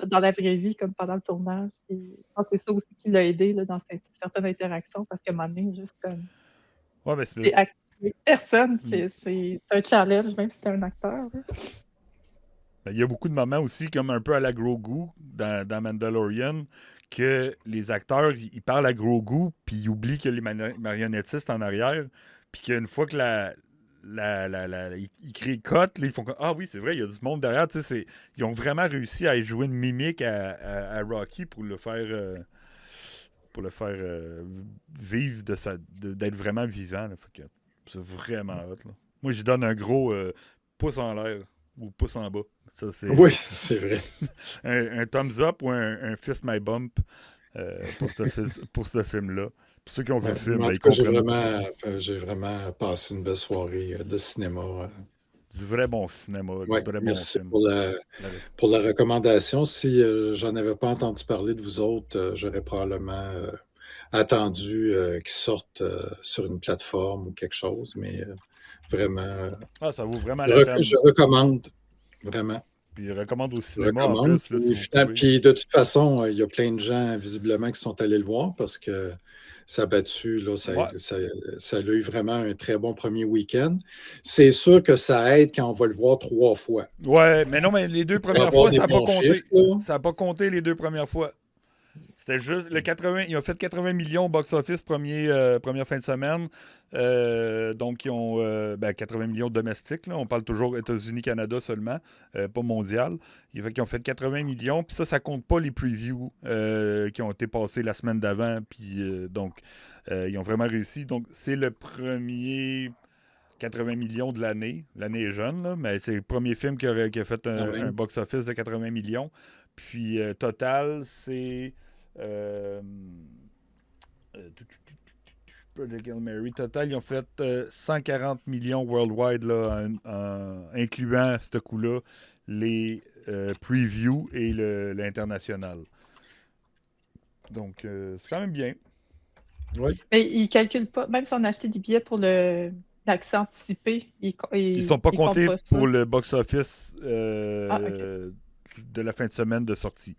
dans la vraie vie, comme pendant le tournage. Et je pense que c'est ça aussi qui l'a aidé là, dans certaines interactions, parce qu'à un moment donné, juste comme Ouais, mais c'est acter avec personne, Mm. c'est un challenge, même si c'est un acteur. Là. Il y a beaucoup de moments aussi, comme un peu à la Grogu dans Mandalorian, que les acteurs, ils parlent à Grogu, puis ils oublient que les marionnettistes en arrière, puis qu'une fois que ils crient cut, là, ils font comme ah oui, c'est vrai, il y a du monde derrière. Tu sais, ils ont vraiment réussi à jouer une mimique à Rocky pour le faire vivre d'être vraiment vivant. Là. Fait que c'est vraiment hot. Là. Moi, je donne un gros pouce en l'air ou pouce en bas. Ça, c'est Oui, c'est vrai. un thumbs up ou un fist my bump pour ce film-là. Pour ceux qui ont vu Ouais. le film, En ben, ils tout cas, comprennent j'ai vraiment passé une belle soirée de cinéma. du vrai bon cinéma, du Ouais, vrai bon merci film. pour la recommandation. Si j'en avais pas entendu parler de vous autres, j'aurais probablement attendu qu'ils sortent sur une plateforme ou quelque chose, mais vraiment, Ah, ça vaut vraiment la je peine. recommande, vraiment. Puis je recommande au Je cinéma en recommande. plus, là, si vous pouvez. Puis de toute façon, il y a plein de gens visiblement qui sont allés le voir parce que ça a battu, là, Ouais. ça a eu vraiment un très bon premier week-end. C'est sûr que ça aide quand on va le voir 3 fois. Ouais, mais non, mais les deux Pour premières avoir fois, des ça n'a pas bons chiffres, compté. là. Ça n'a pas compté les deux premières fois. C'était juste le 80. Ils ont fait 80 millions au box-office première fin de semaine. Donc, ils ont 80 millions domestiques. Là. On parle toujours États-Unis, Canada seulement, pas mondial. Ils ont fait 80 millions. Puis ça compte pas les previews qui ont été passés la semaine d'avant. Puis donc, ils ont vraiment réussi. Donc, c'est le premier 80 millions de l'année. L'année est jeune, là, mais c'est le premier film qui a fait Quand un même. box-office de 80 millions. Puis total, c'est euh, Project Hail Mary. Total, ils ont fait 140 millions worldwide, là, incluant ce coup-là, les previews et l'international. Donc, c'est quand même bien. Oui. Mais ils calculent pas, même si on a acheté des billets pour l'accès anticipé, Ils sont pas ils comptent comptés pas ça. pour le box-office Ah, ok. de la fin de semaine de sortie.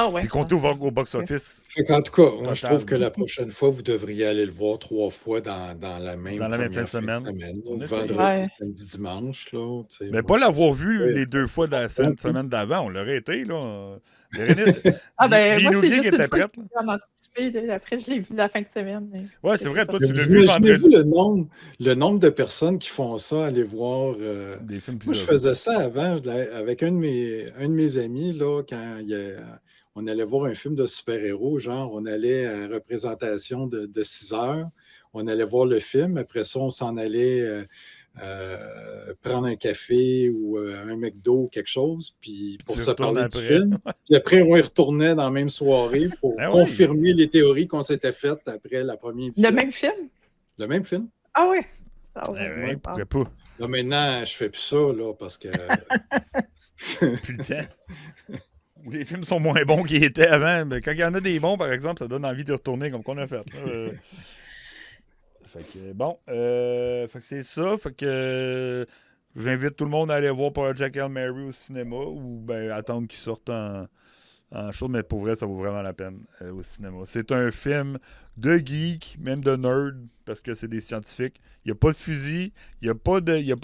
Ah C'est ouais. compté au Ok. box-office En tout cas, moi, je total. trouve que la prochaine fois, vous devriez aller le voir 3 fois dans la même Dans la même fin de première fin de semaine. semaine. On Là, essaye. vendredi, Ouais. samedi, dimanche. Là, tu sais, Mais moi, pas l'avoir vu ouais, les deux fois de la semaine d'avant. On l'aurait été, là. Ah ben, moi, Bino c'est Geek juste une était fois que prête, là. j'ai en anticipé. Là. Après, je l'ai vu la fin de semaine. Mais Ouais, que c'est c'est vrai. Toi, Mais tu sorti. l'as vous vu imaginez-vous vendredi. le nombre de personnes qui font ça, aller voir. Des films Moi, je plusieurs fois. faisais ça avant avec un de mes amis, là, quand on allait voir un film de super-héros, genre, on allait à représentation de 6 heures, on allait voir le film, après ça, on s'en allait prendre un café ou un McDo ou quelque chose, puis Puis pour tu se retournes parler du après. film. Puis après, on y retournait dans la même soirée pour Ah oui. confirmer les théories qu'on s'était faites après la première Le vision. même film? Le même film. Ah oui. Ah Eh ouais. ben, Ouais. pourquoi pas? Là, maintenant, je fais plus ça, là, parce que. Plus le temps. Ou les films sont moins bons qu'ils étaient avant. Mais quand il y en a des bons, par exemple, ça donne envie de retourner comme qu'on a fait. Là. Fait que bon, fait que c'est ça. Fait que j'invite tout le monde à aller voir Project Hail Mary au cinéma ou ben attendre qu'il sorte en show, mais pour vrai, ça vaut vraiment la peine au cinéma. C'est un film de geek, même de nerd, parce que c'est des scientifiques. Il n'y a pas de fusil, il n'y a pas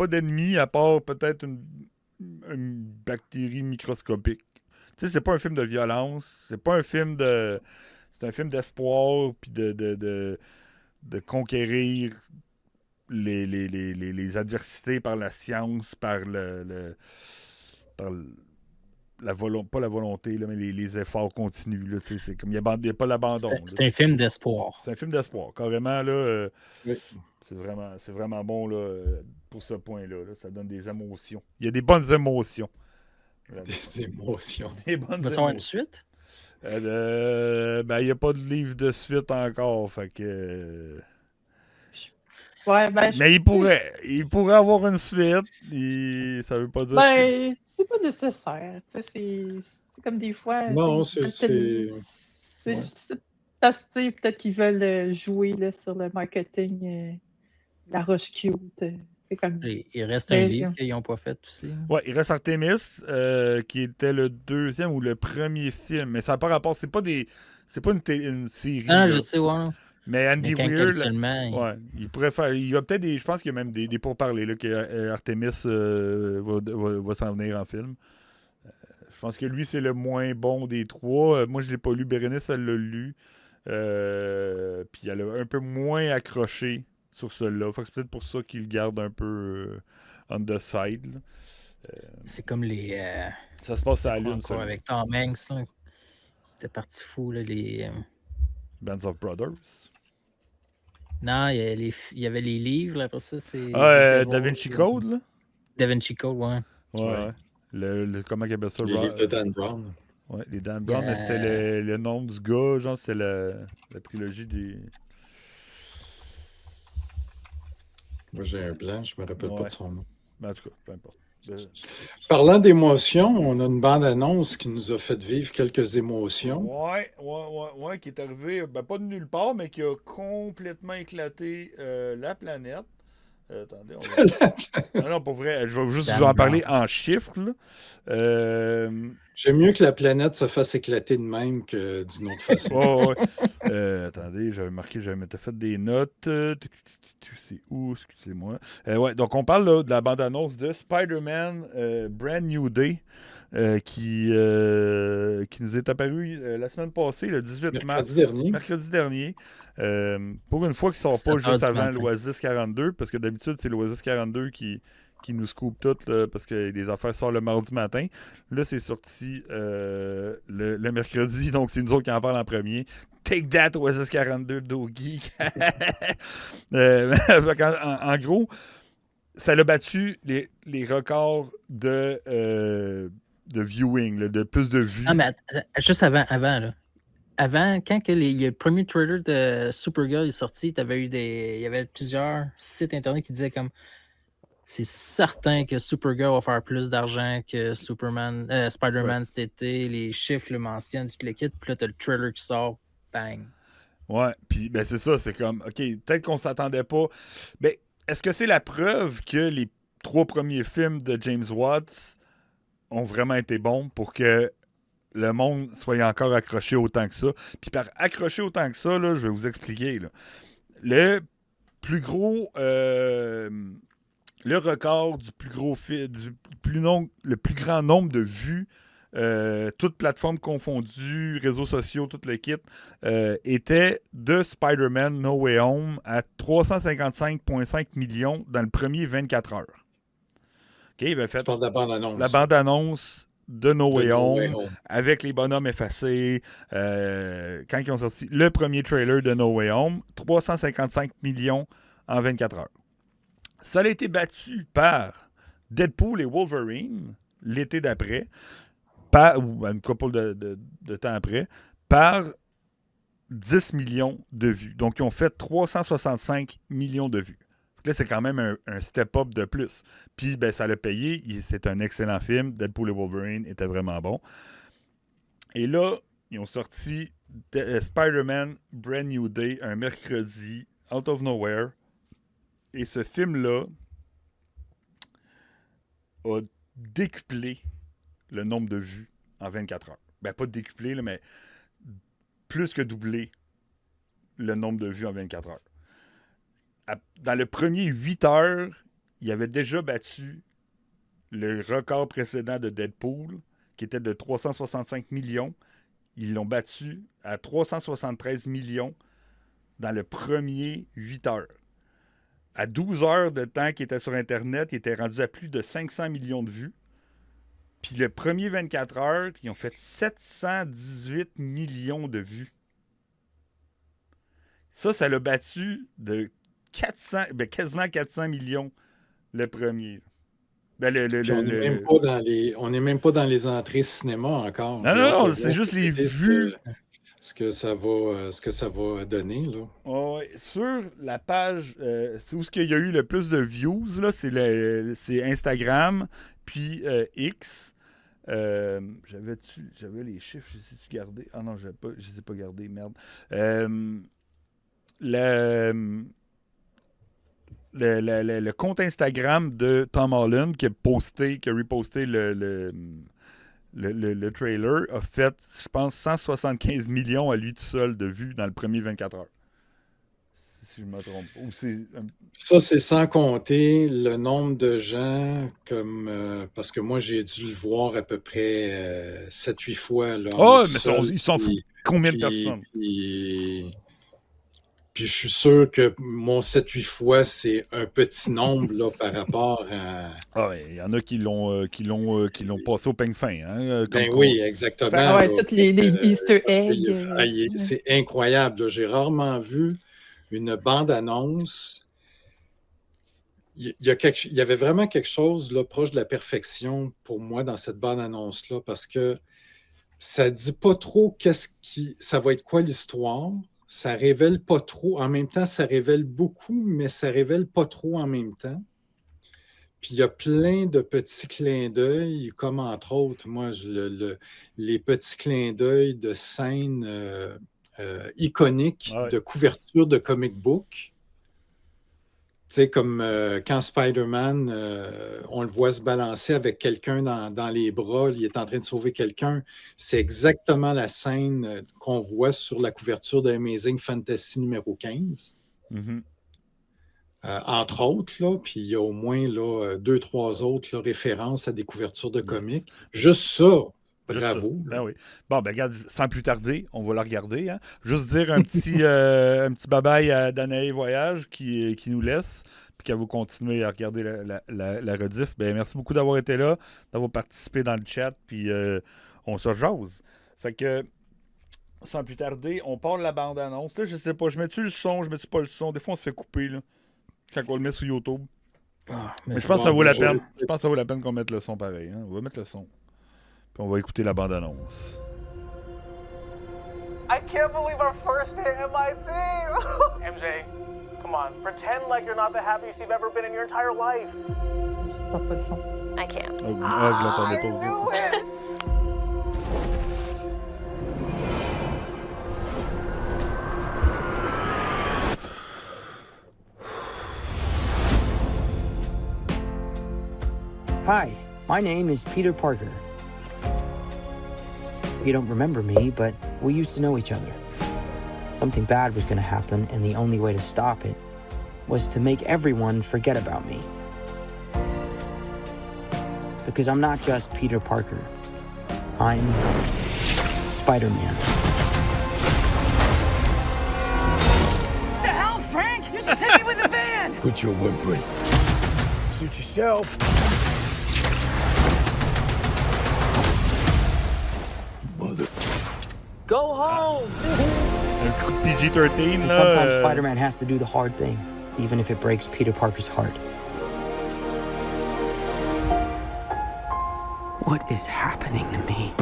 d'ennemi, à part peut-être une bactérie microscopique. Tu sais, c'est pas un film de violence, c'est pas un film de... C'est un film d'espoir, puis de conquérir les adversités par la science, par par pas la volonté, là, mais les efforts continus. Là, c'est comme il n'y a pas l'abandon. C'est un film d'espoir. C'est un film d'espoir. Carrément, là, Oui. c'est vraiment bon là, pour ce point-là. Là. Ça donne des émotions. Il y a des bonnes émotions. Vraiment. Des émotions. Des bonnes Va-t-il avoir une émotions. suite? Ben, il n'y a pas de livre de suite encore. Fait que. Ouais, ben, Mais il pourrait avoir une suite. Ça veut pas dire que... ben, c'est pas nécessaire. Tu sais, c'est comme des fois. Non, tu sais, c'est. c'est Ouais. c'est parce que tu sais, peut-être qu'ils veulent jouer là, sur le marketing la Roche Cute. C'est comme. Il reste un Ben, livre qu'ils n'ont pas fait aussi. Ouais, il reste Artemis, qui était le deuxième ou le premier film. Mais ça n'a pas rapport. C'est pas une série. Ah, là. je sais, ouais. Mais Andy Mais quand Weir, là, habituellement, ouais, il pourrait faire. Il y a peut-être des. Je pense qu'il y a même des pourparlers là, que Artemis va s'en venir en film. Je pense que lui, c'est le moins bon des trois. Moi, je l'ai pas lu. Bérénice, elle l'a lu. Puis elle a un peu moins accroché sur celui-là. Fait que c'est peut-être pour ça qu'il le garde un peu on the side. Là. c'est comme les. Ça se passe à la c'est quoi Lune, encore ça. avec Tom Hanks, là. C'était parti fou, là. Bands of Brothers. Non, il y avait les livres, là, après ça, c'est. Da Vinci Code, là? Da Vinci Code, ouais. Ouais. Comment il appelle ça? Les livres de Dan Brown. Ouais, les Dan Brown, mais c'était le nom du gars, genre, c'était la trilogie des... Moi, j'ai un blanc, je me rappelle pas de son nom. Ben, en tout cas, peu importe. Parlant d'émotions, on a une bande-annonce qui nous a fait vivre quelques émotions. Ouais, qui est arrivé, ben, pas de nulle part, mais qui a complètement éclaté la planète. Attendez, on va... non, pour vrai, je vais juste vous en parler en chiffres, là. J'aime mieux que la planète se fasse éclater de même que d'une autre façon. Ouais. Attendez, j'avais fait des notes. C'est où? Excusez-moi. Ouais, donc on parle là, de la bande-annonce de Spider-Man Brand New Day qui nous est apparu la semaine passée, le 18 mars. Mercredi dernier. Pour une fois qu'il ne sort pas juste avant l'Oasis 42, parce que d'habitude, c'est l'Oasis 42 qui nous scoop tout parce que les affaires sortent le mardi matin. Là, c'est sorti le mercredi, donc c'est nous autres qui en parlent en premier. Take that, Oasis 42, Dogi. En gros, ça a battu les records de viewing, là, de plus de vues. Ah, mais juste avant, là. Avant, quand le premier trailer de Supergirl est sorti, il y avait plusieurs sites internet qui disaient comme c'est certain que Supergirl va faire plus d'argent que Spider-Man cet été. Les chiffres le mentionnent, tout le kit. Puis là, t'as le trailer qui sort. Bang. Ouais, puis ben c'est ça, c'est comme, OK, peut-être qu'on s'attendait pas. Mais est-ce que c'est la preuve que les 3 premiers films de James Watts ont vraiment été bons pour que le monde soit encore accroché autant que ça? Puis par accroché autant que ça, là, je vais vous expliquer. Là. Le plus gros... le record du plus gros le plus grand nombre de vues, toutes plateformes confondues, réseaux sociaux, tout le kit, était de Spider-Man No Way Home à 355,5 millions dans le premier 24 heures. OK, il avait fait tu parles de la bande-annonce. La bande-annonce de No Way Home avec les bonhommes effacés. Quand ils ont sorti le premier trailer de No Way Home, 355 millions en 24 heures. Ça a été battu par Deadpool et Wolverine l'été d'après, ou une couple de temps après, par 10 millions de vues. Donc, ils ont fait 365 millions de vues. Donc là, c'est quand même un step-up de plus. Puis, ben, ça l'a payé. C'est un excellent film. Deadpool et Wolverine était vraiment bon. Et là, ils ont sorti Spider-Man Brand New Day un mercredi, out of nowhere. Et ce film-là a décuplé le nombre de vues en 24 heures. pas décuplé, là, mais plus que doublé le nombre de vues en 24 heures. Dans le premier 8 heures, il avait déjà battu le record précédent de Deadpool, qui était de 365 millions. Ils l'ont battu à 373 millions dans le premier 8 heures. À 12 heures de temps qu'il était sur Internet, il était rendu à plus de 500 millions de vues. Puis le premier 24 heures, ils ont fait 718 millions de vues. Ça l'a battu de 400, quasiment 400 millions le premier. On n'est même pas dans les entrées cinéma encore. Non, c'est juste les vues. Ce que ça va donner, là. Sur la page où il y a eu le plus de views, là, c'est Instagram, puis X. J'avais les chiffres, je les ai gardés. Ah non, je les ai pas gardés, merde. Le compte Instagram de Tom Holland qui a reposté le trailer a fait, je pense, 175 millions à lui tout seul de vues dans le premier 24 heures. Si je me trompe. Ça, c'est sans compter le nombre de gens parce que moi, j'ai dû le voir à peu près 7-8 fois. Là, mais ils s'en foutent. Combien de personnes? Puis je suis sûr que mon 7-8 fois, c'est un petit nombre là, par rapport à... il y en a qui l'ont passé au peigne fin. Hein, oui, exactement. Toutes les Easter eggs. C'est incroyable. Là. J'ai rarement vu une bande-annonce. Il y avait vraiment quelque chose là, proche de la perfection pour moi dans cette bande-annonce-là parce que ça dit pas trop ça va être quoi l'histoire. Ça révèle pas trop. En même temps, ça révèle beaucoup, mais ça révèle pas trop en même temps. Puis il y a plein de petits clins d'œil, comme entre autres, moi, les petits clins d'œil de scènes iconiques de couverture de comic book. Tu sais, comme quand Spider-Man, on le voit se balancer avec quelqu'un dans les bras, il est en train de sauver quelqu'un. C'est exactement la scène qu'on voit sur la couverture de Amazing Fantasy numéro 15. Mm-hmm. Entre autres, là, puis il y a au moins 2-3 autres là, références à des couvertures de comics. Juste ça, bravo. Ben oui. Bon, regarde, sans plus tarder, on va la regarder. Hein. Juste dire un petit bye-bye à Danae Voyage qui nous laisse, puis qu'elle va continuer à regarder la rediff. Merci beaucoup d'avoir été là, d'avoir participé dans le chat, puis on se jase. Fait que, sans plus tarder, on part de la bande-annonce. Là, je sais pas, je mets-tu le son, je mets-tu pas le son. Des fois, on se fait couper, là, quand on le met sur YouTube. Mais je pense que ça vaut la peine. Je pense que ça vaut la peine qu'on mette le son pareil. Hein. On va mettre le son. Puis on va écouter la bande-annonce. I can't believe our first hit MIT! MJ, come on, pretend like you're not the happiest you've ever been in your entire life. I can't. Vous l'entendez pas, vous. Hi, my name is Peter Parker. You don't remember me, but we used to know each other. Something bad was going to happen, and the only way to stop it was to make everyone forget about me. Because I'm not just Peter Parker. I'm Spider-Man. What the hell, Frank? You just hit me with a van! Quit your whimpering. Suit yourself. Mother. Go home! Un petit coup de PG-13, là. Sometimes Spider-Man has to do the hard thing, even if it breaks Peter Parker's heart. What is happening to me?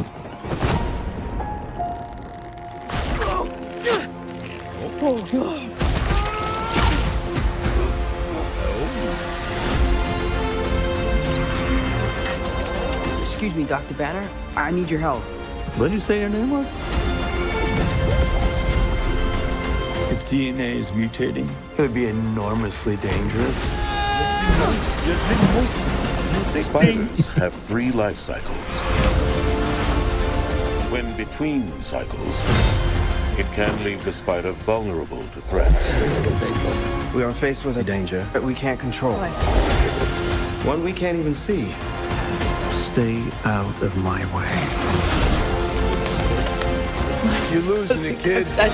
Oh, God. Excuse me, Dr. Banner. I need your help. What did you say your name was? If DNA is mutating, it would be enormously dangerous. Spiders have 3 life cycles. when between cycles, it can leave the spider vulnerable to threats. We are faced with a danger that we can't control. One we can't even see. Stay out of my way. You're losing it, kid. And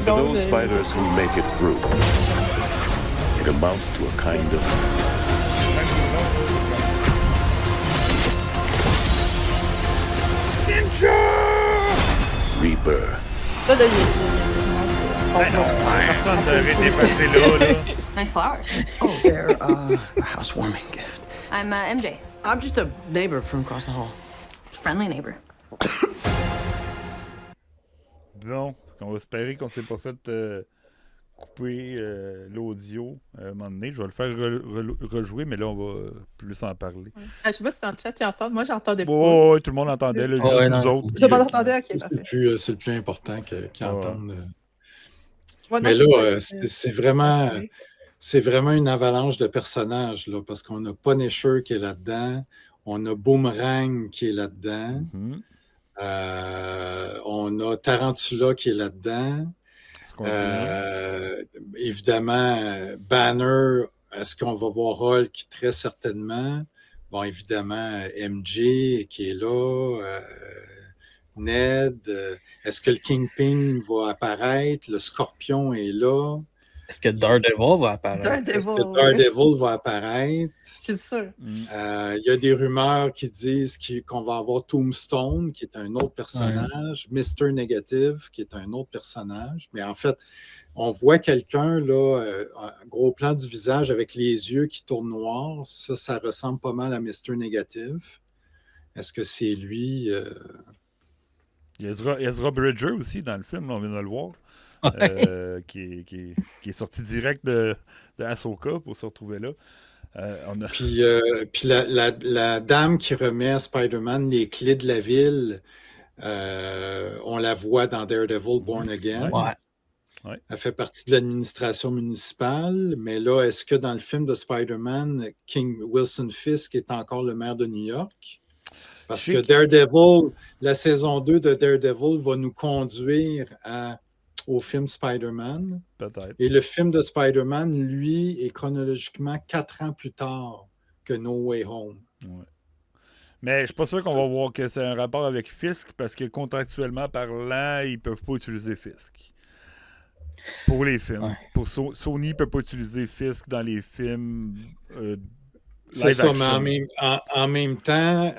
for those spiders who make it through, it amounts to a kind of rebirth. Personne devrait dépasser là. Nice flowers. Oh, they're a housewarming gift. I'm MJ. I'm just a neighbor from across the hall. Friendly neighbor. Bon, on va espérer qu'on s'est pas fait couper l'audio à un moment donné. Je vais le faire rejouer, mais là, on va plus en parler. Je sais pas si c'est en chat qui entend. Moi, j'entendais pas. Oh, tout le monde entendait, là, juste nous autres. Je m'entendais, ok, parfait. C'est le plus important qu'ils entendent. Ouais, mais non, là, c'est vraiment une avalanche de personnages, là, parce qu'on a Punisher qui est là-dedans, on a Boomerang qui est là-dedans, on a Tarantula qui est là-dedans, évidemment, Banner, est-ce qu'on va voir Hulk? Très certainement. Bon, évidemment, MJ qui est là, Ned, est-ce que le Kingpin va apparaître? Le Scorpion est là. Est-ce que Daredevil va apparaître? Est-ce que Daredevil va apparaître? C'est sûr. Il y a des rumeurs qui disent qu'on va avoir Tombstone, qui est un autre personnage, Mr. Negative, qui est un autre personnage. Mais en fait, on voit quelqu'un, là, un gros plan du visage avec les yeux qui tournent noirs. Ça ressemble pas mal à Mr. Negative. Est-ce que c'est lui? Il y a Ezra Bridger aussi dans le film, là, on vient de le voir. Qui est sorti direct de Ahsoka pour se retrouver là. Puis la dame qui remet à Spider-Man les clés de la ville, on la voit dans Daredevil Born Again. Ouais. Elle fait partie de l'administration municipale, mais là, est-ce que dans le film de Spider-Man, Wilson Fisk est encore le maire de New York? Parce que Daredevil, la saison 2 de Daredevil va nous conduire au film Spider-Man. Peut-être. Et le film de Spider-Man, lui, est chronologiquement 4 ans plus tard que No Way Home. Ouais. Mais je suis pas sûr qu'on va voir que c'est un rapport avec Fisk parce que contractuellement parlant, ils peuvent pas utiliser Fisk. Pour les films. Ouais. Pour Sony ne peut pas utiliser Fisk dans les films c'est ça, mais en même temps,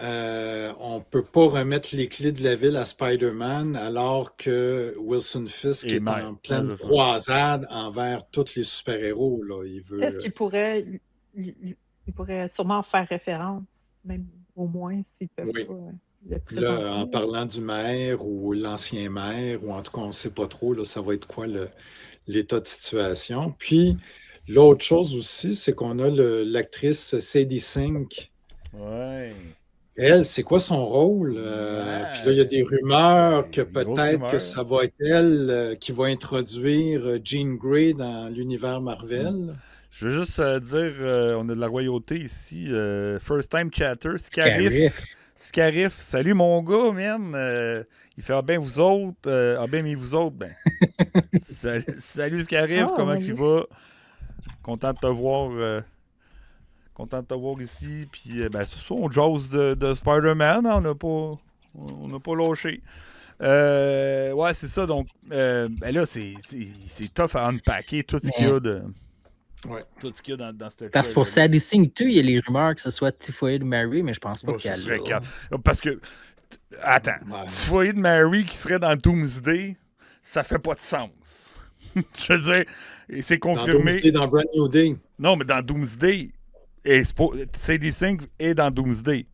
on ne peut pas remettre les clés de la ville à Spider-Man alors que Wilson Fisk est en pleine croisade envers tous les super-héros. Là. Est-ce qu'il pourrait sûrement faire référence, même au moins, s'il peut pas. Là, en parlant du maire ou l'ancien maire, ou en tout cas, on ne sait pas trop, là, ça va être quoi l'état de situation. Puis, l'autre chose aussi, c'est qu'on a l'actrice Sadie Sink. Ouais. Elle, c'est quoi son rôle? Puis là, il y a des rumeurs que peut-être que ça va être elle qui va introduire Jean Grey dans l'univers Marvel. Je veux juste dire, on a de la royauté ici. First Time Chatter, Scarif, salut mon gars, man. Il fait bien vous autres. Mais vous autres, ben. Salut Scarif, comment tu vas? Content de te voir. Content de te voir ici. Puis, c'est ça, on jase de Spider-Man. Hein, on n'a pas lâché. Ouais, c'est ça. Donc, là, c'est tough à unpacker tout ce qu'il y a de. Ouais. Tout ce qu'il y a dans cette parce que pour Sadie Sink, il y a les rumeurs que ce soit Typhoid Mary, mais je pense pas qu'elle serait parce que, attends, Typhoid Mary qui serait dans Doomsday, ça fait pas de sens. Je veux dire, c'est confirmé. Dans Doomsday, dans Brand New Day. Non, mais dans Doomsday, Sadie Sink est dans Doomsday.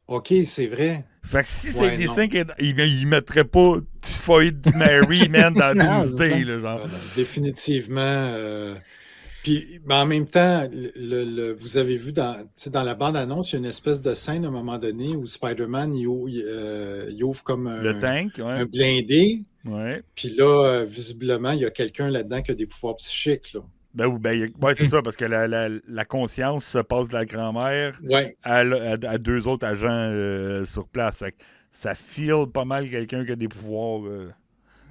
OK, c'est vrai. Fait que si Sadie Sink, il mettrait pas Typhoid Mary, man, dans Doomsday, là, genre. Définitivement. Puis, mais en même temps, vous avez vu dans la bande-annonce, il y a une espèce de scène à un moment donné où Spider-Man, il ouvre comme le tank, un blindé. Ouais. Puis là, visiblement, il y a quelqu'un là-dedans qui a des pouvoirs psychiques, là. Ouais, c'est ça, parce que la conscience se passe de la grand-mère Ouais. à deux autres agents sur place. Fait que ça feel pas mal quelqu'un qui a des pouvoirs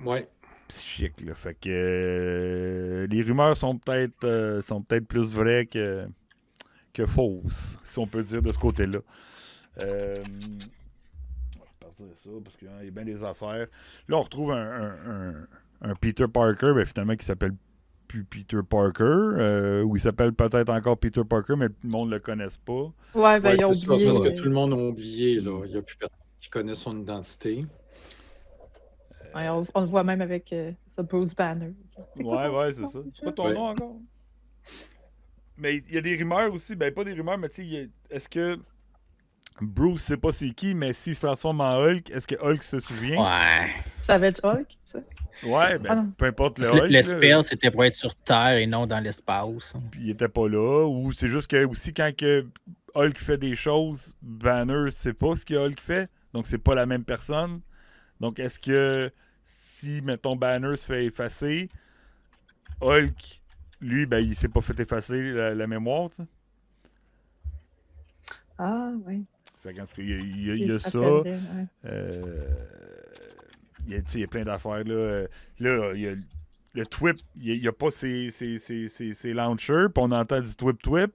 Ouais. psychiques. Là. Fait que les rumeurs sont peut-être plus vraies que fausses, si on peut dire de ce côté-là. On va partir de ça, parce qu'il y a bien des affaires. Là, on retrouve un Peter Parker, finalement, qui s'appelle plus Peter Parker, ou il s'appelle peut-être encore Peter Parker, mais le monde ne le connaisse pas. Ouais, Ouais, ils ont c'est ça, oublié. parce que tout le monde a oublié. Là. Il n'y a plus personne qui connaît son identité. Ouais, on le voit même avec ça, Bruce Banner. Ouais, c'est ça. C'est pas ton nom encore? Mais il y a des rumeurs aussi. Ben, pas des rumeurs, mais tu sais, est-ce que Bruce sait pas c'est qui, mais s'il se transforme en Hulk, est-ce que Hulk se souvient? Ouais. Ça va être Hulk, ça? Ouais, peu importe le Hulk. Le spell, c'était pour être sur Terre et non dans l'espace. Puis il était pas là. Ou c'est juste que aussi quand que Hulk fait des choses, Banner sait pas ce que Hulk fait. Donc c'est pas la même personne. Donc est-ce que si, mettons, Banner se fait effacer, Hulk, lui, il s'est pas fait effacer la mémoire, tu sais? Ah, oui. Fait qu'en tout cas, il y a ça. Il y a plein d'affaires, là. Là, il y a le twip, il n'y a pas ses launchers, puis on entend du twip.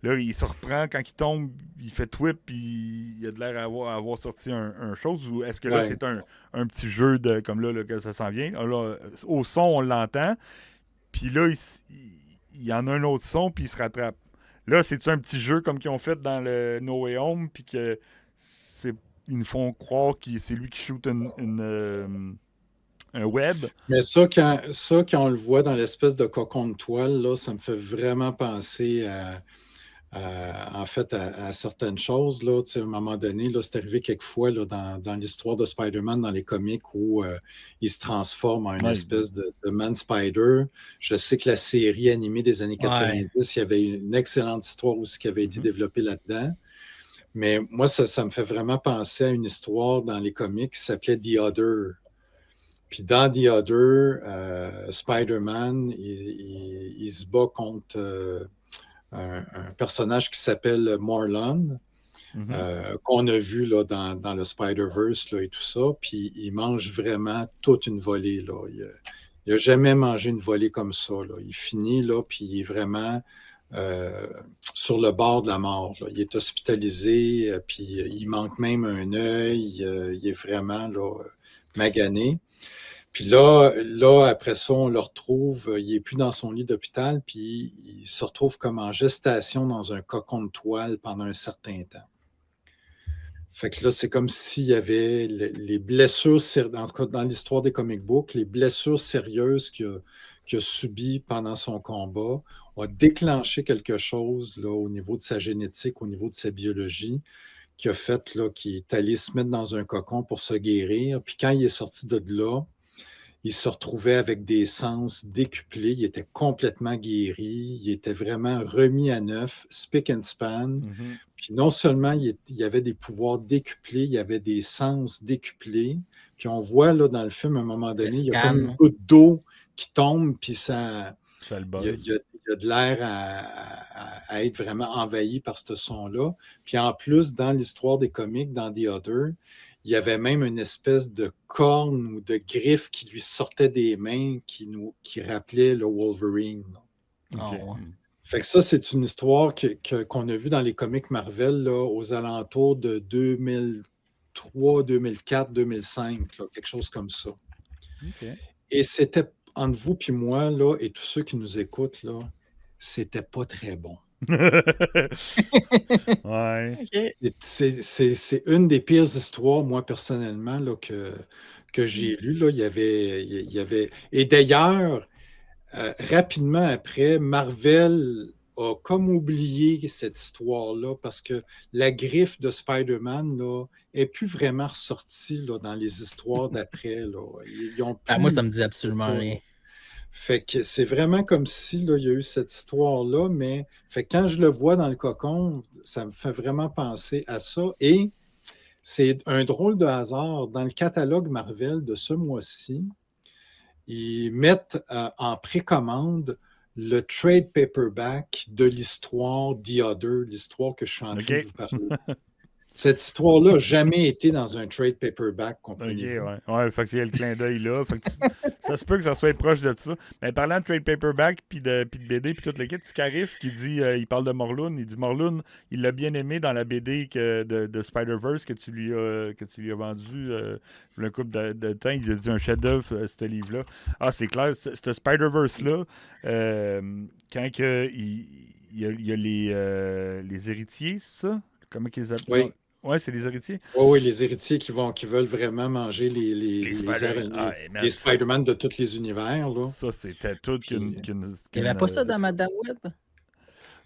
Là, il se reprend quand il tombe, il fait twip, puis il a de l'air à avoir sorti un chose. Ou est-ce que là, c'est un petit jeu de comme là que ça s'en vient? Là, au son, on l'entend. Puis là, il y en a un autre son, puis il se rattrape. Là, c'est-tu un petit jeu comme qu'ils ont fait dans le No Way Home, puis que ils nous font croire que c'est lui qui shoot un web? Mais ça, quand on le voit dans l'espèce de cocon de toile, là, ça me fait vraiment penser en fait, à certaines choses. Là, à un moment donné, là, c'est arrivé quelquefois là, dans l'histoire de Spider-Man, dans les comics, où il se transforme en une espèce de Man-Spider. Je sais que la série animée des années 90, il y avait une excellente histoire aussi qui avait été développée là-dedans. Mais moi, ça me fait vraiment penser à une histoire dans les comics qui s'appelait The Other. Puis dans The Other, Spider-Man, il se bat contre un personnage qui s'appelle Morlun, qu'on a vu là, dans le Spider-Verse là, et tout ça. Puis il mange vraiment toute une volée. Là. Il n'a jamais mangé une volée comme ça. Là. Il finit, là, puis il est vraiment sur le bord de la mort. Là. Il est hospitalisé, puis il manque même un œil. Il est vraiment là, magané. Puis là, après ça, on le retrouve, il n'est plus dans son lit d'hôpital, puis il se retrouve comme en gestation dans un cocon de toile pendant un certain temps. Fait que là, c'est comme s'il y avait les blessures, en tout cas dans l'histoire des comic books, les blessures sérieuses qu'il a subies pendant son combat ont déclenché quelque chose là, au niveau de sa génétique, au niveau de sa biologie, qui a fait là, qu'il est allé se mettre dans un cocon pour se guérir. Puis quand il est sorti de là, il se retrouvait avec des sens décuplés. Il était complètement guéri. Il était vraiment remis à neuf, spick and span. Puis non seulement il y avait des pouvoirs décuplés, il y avait des sens décuplés. Puis on voit là, dans le film, à un moment donné, il y a comme une goutte d'eau qui tombe, puis ça le il y a de l'air à être vraiment envahi par ce son-là. Puis en plus, dans l'histoire des comics, dans The Other, il y avait même une espèce de corne ou de griffe qui lui sortait des mains qui rappelait le Wolverine. Okay. Fait que ça, c'est une histoire qu'on a vue dans les comics Marvel là, aux alentours de 2003, 2004, 2005, là, quelque chose comme ça. Okay. Et c'était, entre vous et moi, là, et tous ceux qui nous écoutent, là, c'était pas très bon. Ouais. Okay. C'est une des pires histoires, moi, personnellement, là, que j'ai lues. Là. Il y avait... Et d'ailleurs, rapidement après, Marvel a comme oublié cette histoire-là parce que la griffe de Spider-Man là, est plus vraiment ressortie là, dans les histoires d'après. Moi, ça me dit absolument rien. Fait que c'est vraiment comme si là, il y a eu cette histoire-là, mais fait que quand je le vois dans le cocon, ça me fait vraiment penser à ça. Et c'est un drôle de hasard. Dans le catalogue Marvel de ce mois-ci, ils mettent en précommande le trade paperback de l'histoire The Other, l'histoire que je suis en train de vous parler. Cette histoire-là n'a jamais été dans un trade paperback, comprenez-vous? Ouais, fait qu'il y a le clin d'œil là. Fait que ça se peut que ça soit proche de ça. Mais parlant de trade paperback, puis de BD, puis toute l'équipe, Scarif qui dit, il parle de Morlun, il dit Morlun, il l'a bien aimé dans la BD de Spider-Verse que tu lui as vendu le couple de temps. Il a dit un chef-d'œuvre, ce livre-là. Ah, c'est clair, ce Spider-Verse-là, quand il y a les héritiers, c'est ça? Comment qu'ils appellent? Oui. Ouais, c'est les héritiers. Oui, les héritiers qui veulent vraiment manger les Spider-Man de tous les univers. Là. Ça, c'était tout qu'une. Il n'y avait pas ça dans Madame Web?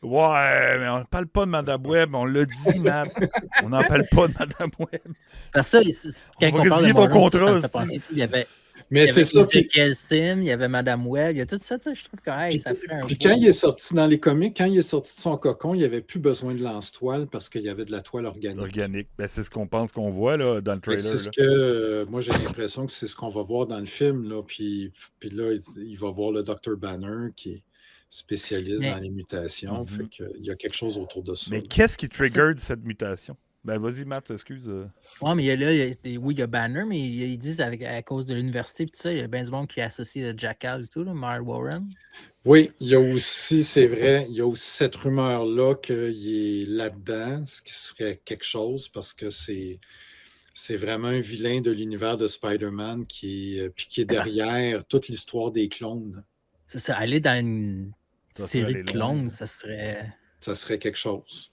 Ouais, mais on ne parle pas de Madame Web, on l'a dit, Matt. On n'en parle pas de Madame Web. Parce que ça, quand on parle de ton Morlun, contrat, ça me fait penser tout. Il y avait. Mais c'est ça. Sim, il y avait Madame Web, il y a tout ça, tu sais, je trouve que ça fait un. Puis quand il est sorti dans les comics, quand il est sorti de son cocon, il n'y avait plus besoin de lance-toile parce qu'il y avait de la toile organique. Ben, c'est ce qu'on pense qu'on voit là, dans le trailer. C'est ce que moi j'ai l'impression que c'est ce qu'on va voir dans le film. Là, puis là, il va voir le Dr. Banner qui est spécialiste dans les mutations. Fait qu'il y a quelque chose autour de ça. Mais qu'est-ce qui triggered cette mutation? Ben, vas-y, Matt, excuse. Ouais, mais il y a Banner, mais ils disent à cause de l'université, tout ça, il y a bien du monde qui est associé à Jackal et tout, là, Myre Warren. Oui, il y a aussi, c'est vrai, il y a aussi cette rumeur-là qu'il est là-dedans, ce qui serait quelque chose, parce que c'est vraiment un vilain de l'univers de Spider-Man qui est derrière toute l'histoire des clones. C'est ça, aller dans une série de clones, ça serait... Ça serait quelque chose.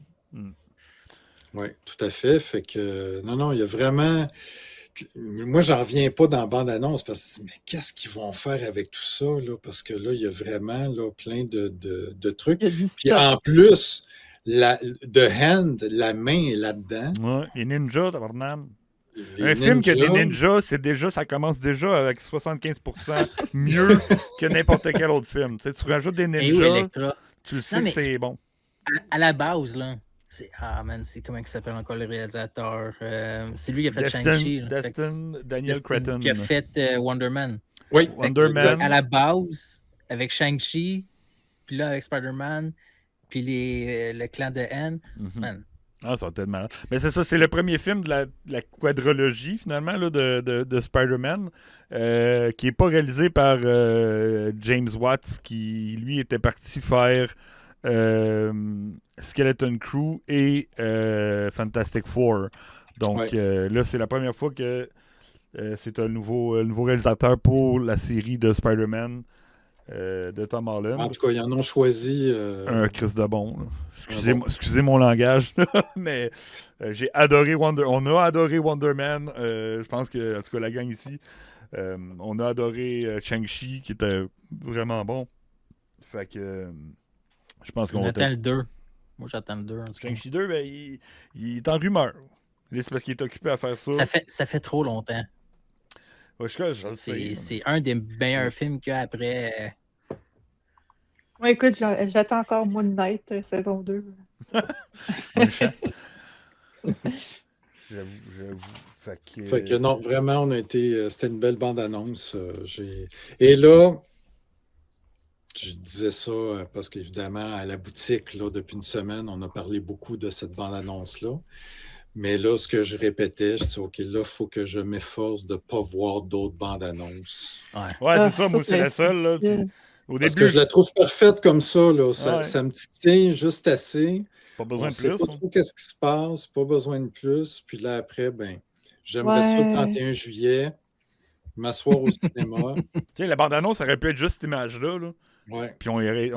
Oui, tout à fait. Fait que, non, il y a vraiment... Moi, j'en reviens pas dans la bande-annonce parce que, mais qu'est-ce qu'ils vont faire avec tout ça, là? Parce que là, il y a vraiment là, plein de trucs. Puis en plus, The Hand, la main est là-dedans. Ouais, les ninjas, tabarnak. Un film qui a des ninjas, ça commence déjà avec 75% mieux que n'importe quel autre film. Tu sais, tu rajoutes des ninjas, tu sais que c'est bon. À la base, là, c'est comment il s'appelle encore le réalisateur? C'est lui qui a fait Shang-Chi. Daniel Cretton. Qui a fait Wonder Man. Oui, Wonder Man. À la base, avec Shang-Chi, puis là, avec Spider-Man, puis le clan de N, man. Ah, ça va être malade. Mais c'est ça, c'est le premier film de la quadrologie, finalement, là, de Spider-Man, qui n'est pas réalisé par James Watts, qui, lui, était parti faire Skeleton Crew et Fantastic Four. Donc, là, c'est la première fois que c'est un nouveau réalisateur pour la série de Spider-Man de Tom Holland. En tout cas, ils en ont choisi... Un Chris de bon. Excusez mon langage, mais j'ai adoré on a adoré Wonder Man. Je pense que, en tout cas, la gang ici, on a adoré Shang-Chi, qui était vraiment bon. Fait que je pense qu'on attend le 2. Moi, j'attends le 2. Shang-Chi 2, ben, il est en rumeur. C'est parce qu'il est occupé à faire ça. Ça fait trop longtemps. Ouais, je le sais. C'est un des meilleurs films qu'il y a après... Ouais, écoute, j'attends encore Moon Knight, saison 2. J'avoue. Fait que non, vraiment, c'était une belle bande-annonce. Et là, je disais ça parce qu'évidemment, à la boutique, là, depuis une semaine, on a parlé beaucoup de cette bande-annonce-là. Mais là, ce que je répétais, je dis, OK, là, il faut que je m'efforce de ne pas voir d'autres bandes-annonces. Ouais, c'est ça, moi, c'est la seule. Là. Parce que je la trouve parfaite comme ça. Là. Ça me titille juste assez. Pas besoin de plus. On sait pas trop qu'est-ce qui se passe, pas besoin de plus. Puis là, après, j'aimerais ça le 31 juillet, m'asseoir au cinéma. Tiens, la bande-annonce, ça aurait pu être juste cette image-là. Là. Ouais. Puis on est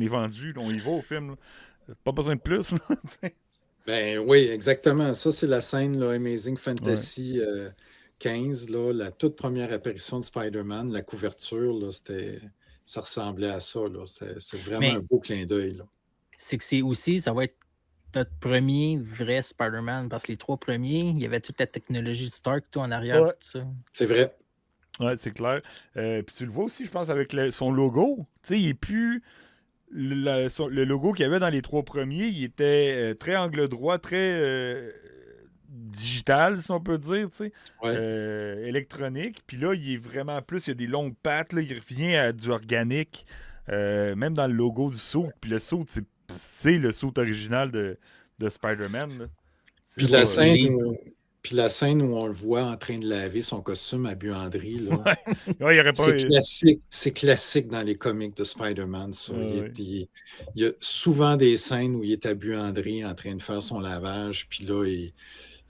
vendu, là, on y va au film. Là. Pas besoin de plus. Là, oui, exactement. Ça, c'est la scène là, Amazing Fantasy 15, là, la toute première apparition de Spider-Man, la couverture, là, ça ressemblait à ça. Là. C'est vraiment un beau clin d'œil. Là. C'est que ça va être notre premier vrai Spider-Man, parce que les 3 premiers, il y avait toute la technologie de Stark tout en arrière. Tout ça. C'est vrai. Oui, c'est clair. Puis tu le vois aussi, je pense, avec son logo. Tu sais, il n'est plus... Le logo qu'il y avait dans les 3 premiers, il était très angle droit, très digital, si on peut dire, tu sais, électronique. Puis là, il est vraiment plus, il y a des longues pattes, là, il revient à du organique. Même dans le logo du suit, puis le suit, c'est le suit original de Spider-Man. Là. Puis C'est la, pas- scène où, puis la scène où on le voit en train de laver son costume à buanderie, là, Ouais, il aurait pas... c'est classique dans les comics de Spider-Man. Ça. Ouais. Il y a souvent des scènes où il est à buanderie en train de faire son lavage, puis là,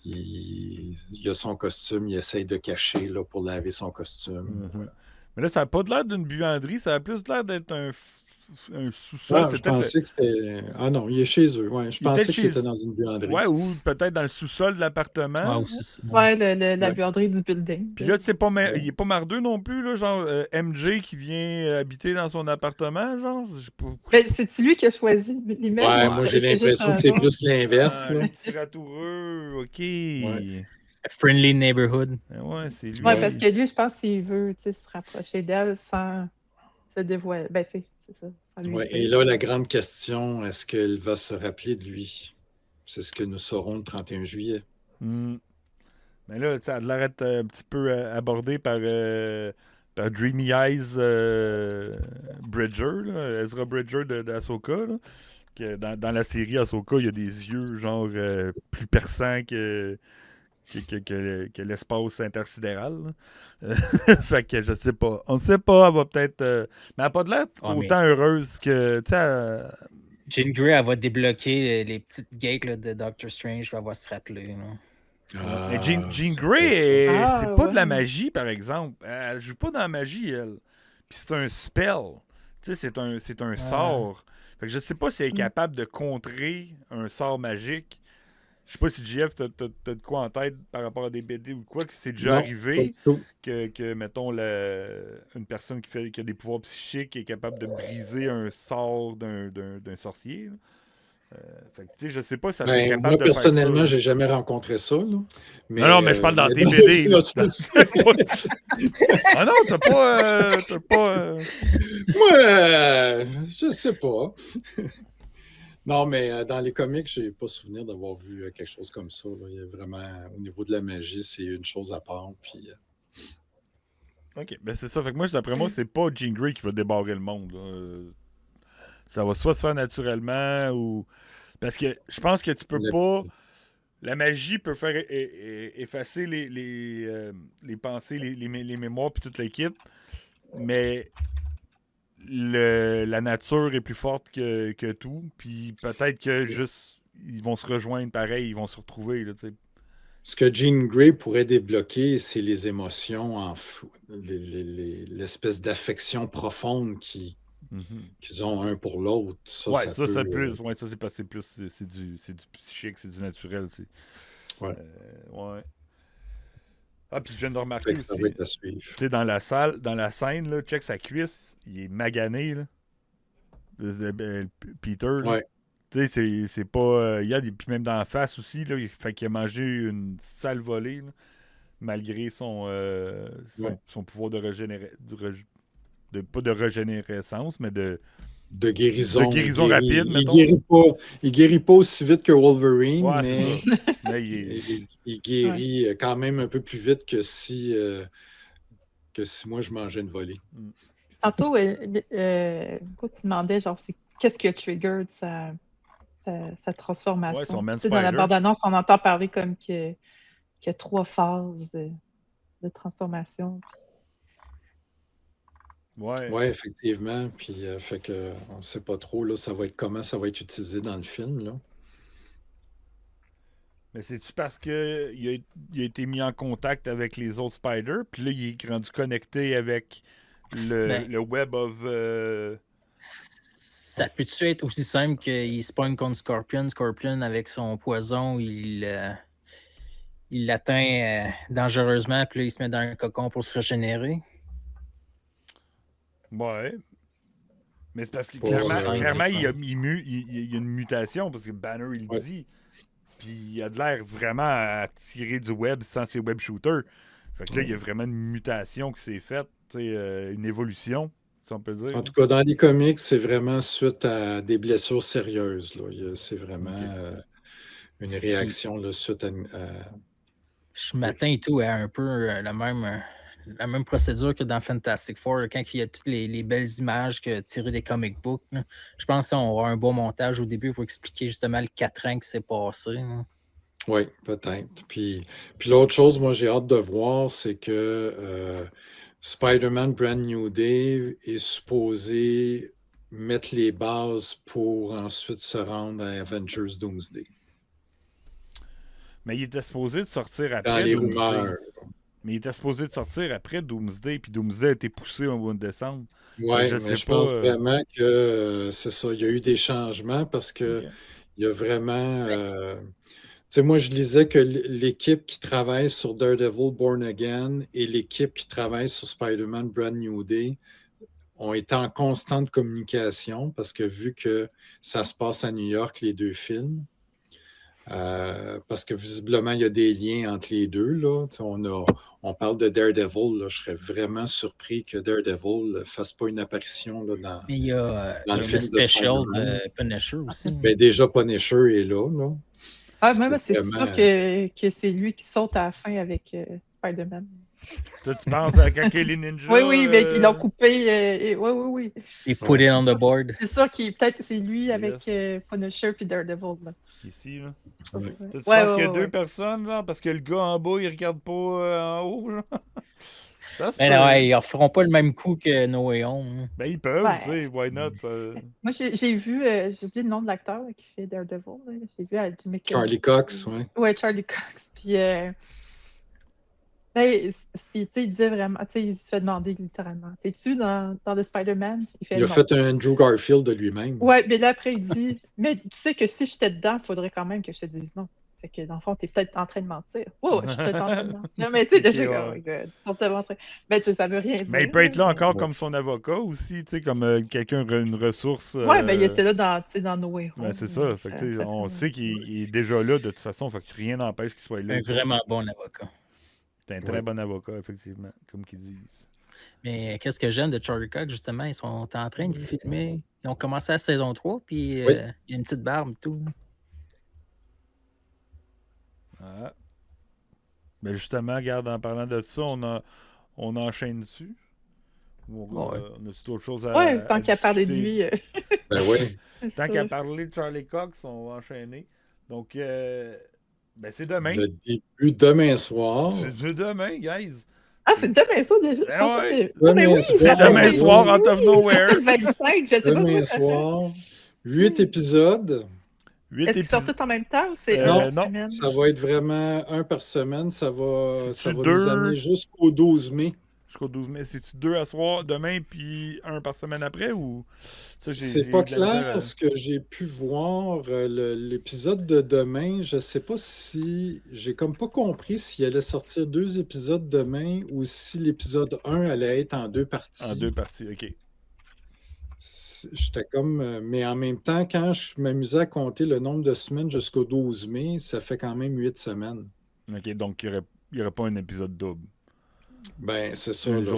il a son costume, il essaye de cacher là, pour laver son costume. Mhm. Mais là, ça n'a pas l'air d'une buanderie, ça a plus l'air d'être un sous-sol. Ah, je pensais que c'était... Ah non, il est chez eux. Ouais, je pensais qu'il était dans une buanderie. Ouais, ou peut-être dans le sous-sol de l'appartement. Ouais, la buanderie du building. Puis là, tu sais, il n'est pas mardeux non plus, là, genre MJ qui vient habiter dans son appartement, genre. Ben, c'est lui qui a choisi l'immeuble. Ouais, moi j'ai l'impression que c'est plus l'inverse. Un petit ratoureux, ok. A friendly neighborhood. Ouais, c'est lui. Ouais, parce que lui, je pense qu'il veut se rapprocher d'elle sans se dévoiler. Ben, tu sais, c'est ça. sans lui Ouais, dire. et là, la grande question, est-ce qu'elle va se rappeler de lui? C'est ce que nous saurons le 31 juillet. Mais là, ça a l'air d'être un petit peu abordé par Dreamy Eyes Bridger, là, Ezra Bridger d'Ahsoka. Dans la série Ahsoka, il y a des yeux genre plus perçants que l'espace intersidéral. Fait que je sais pas. On ne sait pas, elle va peut-être... mais elle n'a pas de l'air autant heureuse que... Jean Grey, elle va débloquer les petites gates là, de Doctor Strange, elle va se rappeler. Là. Mais Jean Grey, c'est pas de la magie, par exemple. Elle joue pas dans la magie, elle. Puis c'est un spell. Tu sais, c'est un sort. Fait que je sais pas si elle est capable de contrer un sort magique. Je sais pas si JF, t'as de quoi en tête par rapport à des BD ou quoi, que c'est déjà arrivé que mettons, une personne qui a des pouvoirs psychiques est capable de briser un sort d'un sorcier. Fait que, tu sais, je sais pas si ça serait capable moi, de faire personnellement, ça. j'ai jamais rencontré ça. Là. Mais, non, mais je parle dans tes BD. Ah non, t'as pas... Moi, je sais pas. Non, mais dans les comics, j'ai pas souvenir d'avoir vu quelque chose comme ça. Là. Il y a vraiment, au niveau de la magie, c'est une chose à part. Puis, OK, ben c'est ça. Fait que moi, d'après moi, c'est pas Jean Grey qui va débarrer le monde. Là. Ça va soit se faire naturellement ou... Parce que je pense que tu peux pas... La magie peut faire effacer les pensées, les mémoires puis toute l'équipe, mais la nature est plus forte que tout, puis peut-être que juste ils vont se rejoindre pareil, ils vont se retrouver, là, tu sais. Ce que Jean Grey pourrait débloquer, c'est les émotions, l'espèce d'affection profonde qu'ils ont un pour l'autre. Ça, ouais, ça c'est peut, plus. Ouais, ça, c'est passé plus. C'est du psychique, c'est du naturel. Ouais. Ouais. Ah, puis je viens de remarquer ça aussi, va être à suivre. tu sais, dans la scène, là, check sa cuisse, il est magané, là. Peter, là. Ouais. Tu sais, c'est pas... il y a des... Puis même dans la face aussi, là, fait qu'il a mangé une sale volée, là, malgré son pouvoir de régénérer... pas de régénérescence, mais de guérison. De guérison rapide, mettons. Il guérit pas aussi vite que Wolverine, Ouais, mais, mais il guérit quand même un peu plus vite que si moi je mangeais une volée. Tantôt, quand tu demandais, genre, qu'est-ce qui a triggered sa transformation? Ouais, son Man Tu sais, dans la Spider. bande-annonce, on entend parler comme qu'il y a 3 phases de transformation. Ouais, effectivement. Puis, fait que on sait pas trop là, comment ça va être utilisé dans le film. Là. Mais c'est-tu parce qu'il a été mis en contact avec les autres Spiders, puis là, il est rendu connecté avec le web of... Ça peut-tu être aussi simple qu'il se pogne contre Scorpion? Scorpion, avec son poison, il l'atteint dangereusement, puis là, il se met dans un cocon pour se régénérer. Ouais. Mais c'est parce que Pas clairement simple, il y a une mutation, parce que Banner, il le dit. Puis il a de l'air vraiment à tirer du web sans ses web shooters. Fait que là, il y a vraiment une mutation qui s'est faite, une évolution, si on peut dire. En tout cas, dans les comics, c'est vraiment suite à des blessures sérieuses. Là. C'est vraiment une réaction là, suite à... Je m'attends et tout à un peu la même procédure que dans Fantastic Four, quand il y a toutes les belles images tirées des comic books. Là. Je pense qu'on va avoir un beau montage au début pour expliquer justement le 4 ans qui s'est passé. Là. Oui, peut-être. Puis l'autre chose, moi, j'ai hâte de voir, c'est que Spider-Man Brand New Day est supposé mettre les bases pour ensuite se rendre à Avengers Doomsday. Mais il était supposé de sortir après Dans les Doomsday. rumeurs. Mais il était supposé de sortir après Doomsday, puis Doomsday a été poussé au mois de décembre. Oui, mais je pense vraiment que c'est ça. Il y a eu des changements parce que il y a vraiment... Tu sais, moi, je lisais que l'équipe qui travaille sur Daredevil Born Again et l'équipe qui travaille sur Spider-Man Brand New Day ont été en constante communication parce que vu que ça se passe à New York, les deux films, parce que visiblement, il y a des liens entre les deux. Là. On parle de Daredevil. Là. Je serais vraiment surpris que Daredevil ne fasse pas une apparition là, dans le film special de Punisher aussi. Mais déjà, Punisher est là. Ah, même c'est sûr que c'est lui qui saute à la fin avec Spider-Man. Toi, tu penses à quand les ninjas? Oui, mais qu'ils l'ont coupé. Oui. Et put it on the board. C'est sûr que peut-être c'est lui avec Punisher puis Daredevil. Là. Ici, là. Oui. Tu penses qu'il y a deux personnes, là, parce que le gars en bas, il regarde pas en haut, genre? Mais non, ils ne feront pas le même coup que No Way Home. Ben, ils peuvent, tu sais, why not? Moi, j'ai vu, j'ai oublié le nom de l'acteur qui fait Daredevil. Là. J'ai vu à Jimmy Charlie Cox, oui. Oui, Charlie Cox. Puis, il disait vraiment, il se fait demander littéralement. T'es-tu dans le Spider-Man? Il a fait un Andrew Garfield de lui-même. Oui, mais là, après, il dit, mais tu sais que si j'étais dedans, il faudrait quand même que je te dise non. Fait que dans le fond, t'es peut-être en train de mentir. Ouais, je suis peut-être en train de mentir. Non, mais tu sais, déjà, mais ça veut rien dire. Mais il peut être là encore comme son avocat aussi, tu sais, comme quelqu'un, une ressource. Ouais, mais il était là dans No Way Home. Ben, c'est ça. Fait que, on sait qu'il est déjà là de toute façon, fait que rien n'empêche qu'il soit là. Un vraiment bon avocat. C'est un très bon avocat, effectivement, comme qu'ils disent. Mais qu'est-ce que j'aime de Charlie Cox, justement, ils sont en train de filmer. Ils ont commencé la saison 3, puis il y a une petite barbe et tout. Ah. Ben justement, regarde, en parlant de ça, on enchaîne dessus. On a d'autres choses à. Ouais, tant qu'à parler de lui. Ben oui. Tant qu'à parler de Charlie Cox, on va enchaîner. Donc, ben c'est demain. Le début demain soir. C'est demain, guys. Ah, c'est demain soir déjà. C'est demain soir, out of nowhere. 25, je sais demain soir. 8 épisodes. Est-ce qu'ils sortent tous en même temps ou c'est non, ça va être vraiment un par semaine. Ça va nous amener jusqu'au 12 mai. Jusqu'au 12 mai. C'est-tu 2 à soir demain puis un par semaine après ou ça, c'est pas clair ce que j'ai pu voir. L'épisode de demain, je sais pas si. J'ai comme pas compris s'il allait sortir 2 épisodes demain ou si l'épisode 1 allait être en 2 parties. En 2 parties, OK. J'étais comme. Mais en même temps, quand je m'amusais à compter le nombre de semaines jusqu'au 12 mai, ça fait quand même 8 semaines. OK, donc il n'y aurait pas un épisode double. Ben, c'est ça. Là,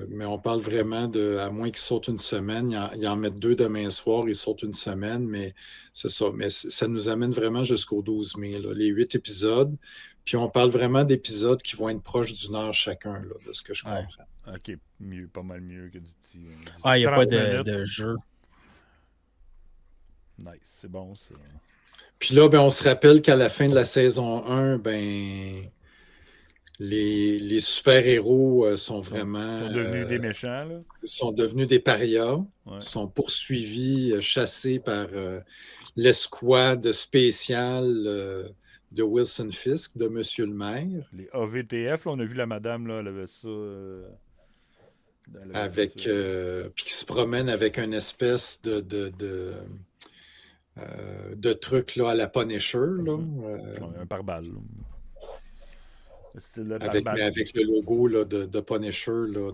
mais on parle vraiment de. À moins qu'ils sautent une semaine, ils en mettent 2 demain soir, ils sautent une semaine, mais c'est ça. Mais ça nous amène vraiment jusqu'au 12 mai, là, les 8 épisodes. Puis on parle vraiment d'épisodes qui vont être proches d'1 heure chacun, là, de ce que je comprends. OK, mieux, pas mal mieux que du petit. Il n'y a pas de jeu. Nice, c'est bon, ça. Puis là, ben, on se rappelle qu'à la fin de la saison 1, ben. Les super-héros sont vraiment... Ils sont devenus des méchants, là. Sont devenus des parias. Sont poursuivis, chassés par l'escouade spéciale de Wilson Fisk, de Monsieur le maire. Les AVTF, là, on a vu la madame, là, elle avait ça... puis qui se promène avec une espèce de truc là, à la Punisher. Là. Un pare-balles. Avec le logo là, de Punisher là,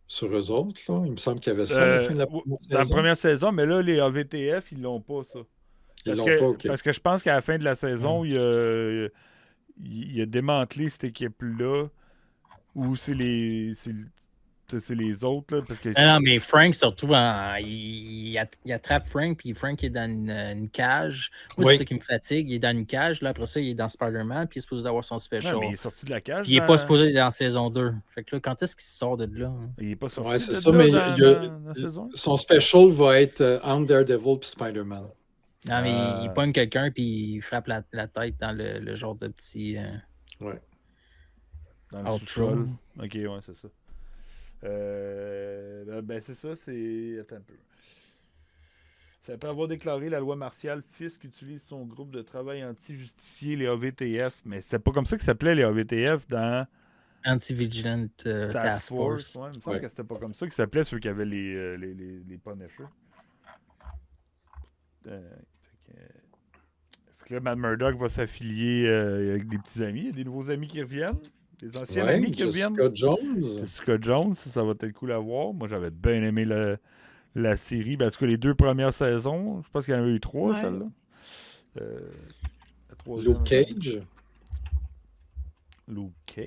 sur eux autres. Là. Il me semble qu'il y avait ça à la fin de la première saison. Dans la première saison, mais là, les AVTF, ils l'ont pas, ça. Parce que je pense qu'à la fin de la saison, il a démantelé cette équipe-là où c'est c'est les autres, là, parce que... Non, mais Frank se retrouve il attrape Frank, puis Frank est dans une cage. Moi, c'est ça qui me fatigue. Il est dans une cage, là, après ça, il est dans Spider-Man, puis il est supposé avoir son special. Ouais, mais il est sorti de la cage. Puis il n'est pas supposé être dans saison 2. Fait que là, quand est-ce qu'il sort de là? Hein? Il n'est pas sorti ouais, c'est de ça, là mais dans la saison. Son special va être entre Daredevil puis Spider-Man. Non, mais il pogne quelqu'un, puis il frappe la tête dans le genre de petit... Ouais. Dans le sous-sol. Ok, ouais, c'est ça. Ben c'est ça, c'est... Attends un peu. C'est après avoir déclaré la loi martiale, Fisk utilise son groupe de travail anti-justicier, les AVTF. Mais c'était pas comme ça que ça s'appelait, les AVTF, dans... Anti-Vigilant Task Force. Ouais, il me semble que c'était pas comme ça que ça s'appelait, ceux qui avaient les Punishers. Fait que là, Matt Murdock va s'affilier avec des petits amis. Il y a des nouveaux amis qui reviennent. Des anciens amis qui reviennent. Jessica Jones, ça va être cool à voir. Moi, j'avais bien aimé la série. Ben, en tout cas, les 2 premières saisons. Je pense qu'il y en avait eu 3, celle-là. Luke Cage. Luke Cage.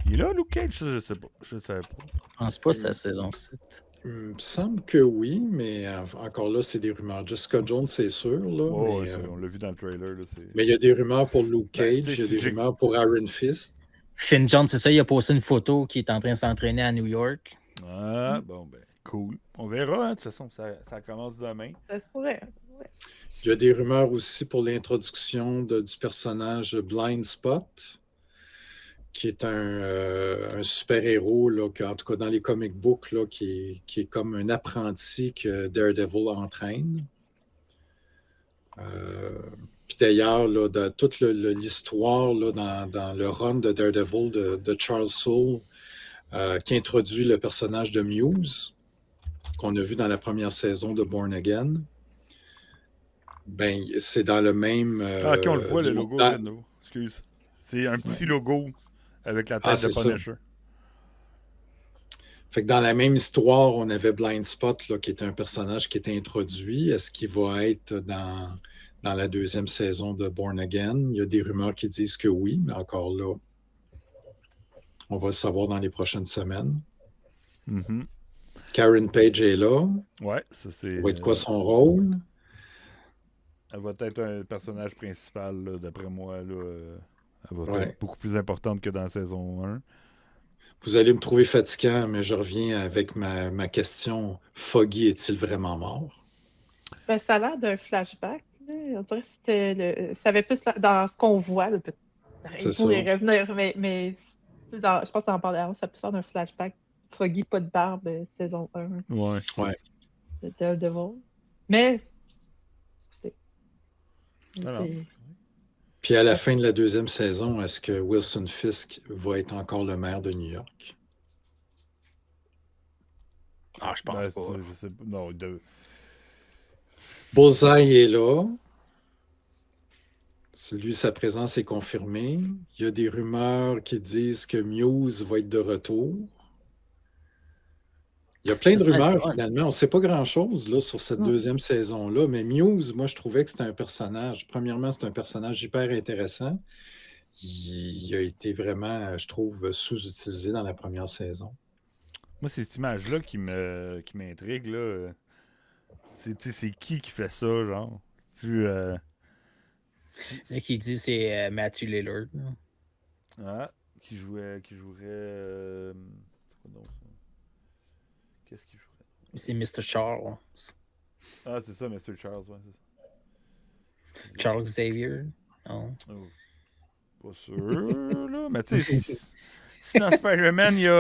Il est là, Luke Cage? Je sais pas. Je savais pas. Je pense pas que c'est la saison 7. Il me semble que oui, mais encore là, c'est des rumeurs. Jessica Jones, c'est sûr. Là, on l'a vu dans le trailer. Là, mais il y a des rumeurs pour Luke Cage, il y a des rumeurs pour Iron Fist. Finn Jones, c'est ça, il a posté une photo qui est en train de s'entraîner à New York. Ah, bon, ben, cool. On verra, hein, de toute façon, ça commence demain. Ça se pourrait. Ouais. Il y a des rumeurs aussi pour l'introduction du personnage Blind Spot, qui est un super-héros, là, en tout cas dans les comic books, là, qui est comme un apprenti que Daredevil entraîne. Puis d'ailleurs, là, de toute l'histoire là, dans le run de Daredevil de Charles Soule, qui introduit le personnage de Muse, qu'on a vu dans la première saison de Born Again, ben, c'est dans le même... ok, on le voit, le logo. Excuse. C'est un petit logo avec la tête de Punisher. Ça. Fait que dans la même histoire, on avait Blind Spot, là, qui était un personnage qui était introduit. Est-ce qu'il va être dans la 2e saison de Born Again? Il y a des rumeurs qui disent que oui, mais encore là, on va le savoir dans les prochaines semaines. Mm-hmm. Karen Page est là. Ouais, ça c'est... Ça va être quoi son rôle? Elle va être un personnage principal, là, d'après moi. Là, elle va être beaucoup plus importante que dans la saison 1. Vous allez me trouver fatigant, mais je reviens avec ma question. Foggy est-il vraiment mort? Ben, ça a l'air d'un flashback. Là. On dirait que c'était ça avait plus dans ce qu'on voit. Là, il pourrait revenir, mais je pense que dans Pandéron, ça peut faire d'un flashback. Foggy, pas de barbe, saison 1. Ouais. De Daredevil. Mais... Puis à la fin de la 2e saison, est-ce que Wilson Fisk va être encore le maire de New York? Ah, je pense pas. Je sais pas. Non, Bullseye est là. Lui, sa présence est confirmée. Il y a des rumeurs qui disent que Muse va être de retour. Il y a plein de rumeurs, finalement. On ne sait pas grand-chose là, sur cette 2e saison-là, mais Muse, moi, je trouvais que c'était un personnage. Premièrement, c'est un personnage hyper intéressant. Il a été vraiment, je trouve, sous-utilisé dans la première saison. Moi, c'est cette image-là qui m'intrigue. Là. C'est qui fait ça, genre? Qui dit c'est Matthew Lillard. Qui jouerait... Qu'est-ce qu'il jouerait? C'est Mr. Charles. Ah, c'est ça, Mr. Charles, ouais, c'est ça. Charles Xavier? Non. Oh. Pas sûr, là. Mais tu sais, si dans Spider-Man, il y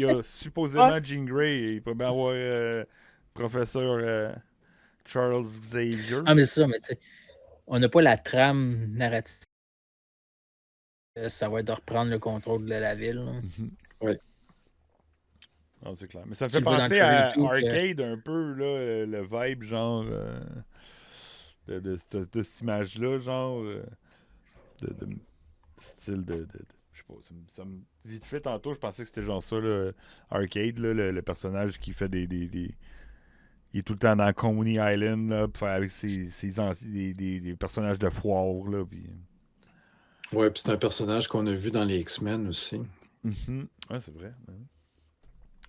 a supposément Jean Grey, il pourrait bien avoir professeur Charles Xavier. Ah, mais c'est ça, mais tu sais, on n'a pas la trame narrative. Ça va être de reprendre le contrôle de la ville. Oui. Non, c'est clair. Mais ça me fait penser à Arcade un peu, là, le vibe, genre, de cette image-là, genre, de style de je sais pas, ça me vite fait tantôt, je pensais que c'était genre ça, là, Arcade, là, le personnage qui fait il est tout le temps dans Coney Island, là, pour faire avec des personnages de foire, là, puis... Ouais, puis c'est un personnage qu'on a vu dans les X-Men aussi. Ouais, c'est vrai. Ouais.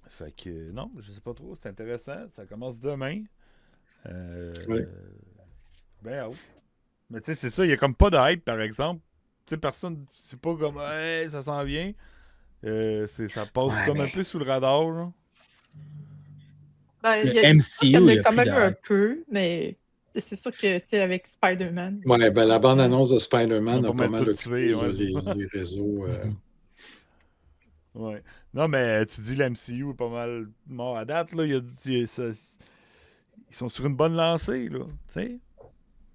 Fait que, non, je sais pas trop. C'est intéressant. Ça commence demain. Oui. Ben, mais tu sais, c'est ça. Il y a comme pas de hype, par exemple. Tu sais, personne, c'est pas comme, hey, ça s'en vient. Ça passe comme un peu sous le radar, là. Ben, Le il y a MCU, quand il même y a un plus peu, mais c'est sûr que, tu sais, avec Spider-Man. Ouais, ben la bande-annonce de Ils Spider-Man ont a pas pas mal mal tout occupé tué, là, ouais. les réseaux. Ouais. Non, mais tu dis l'MCU est pas mal mort à date, là. Ils sont sur une bonne lancée, là. Tu sais?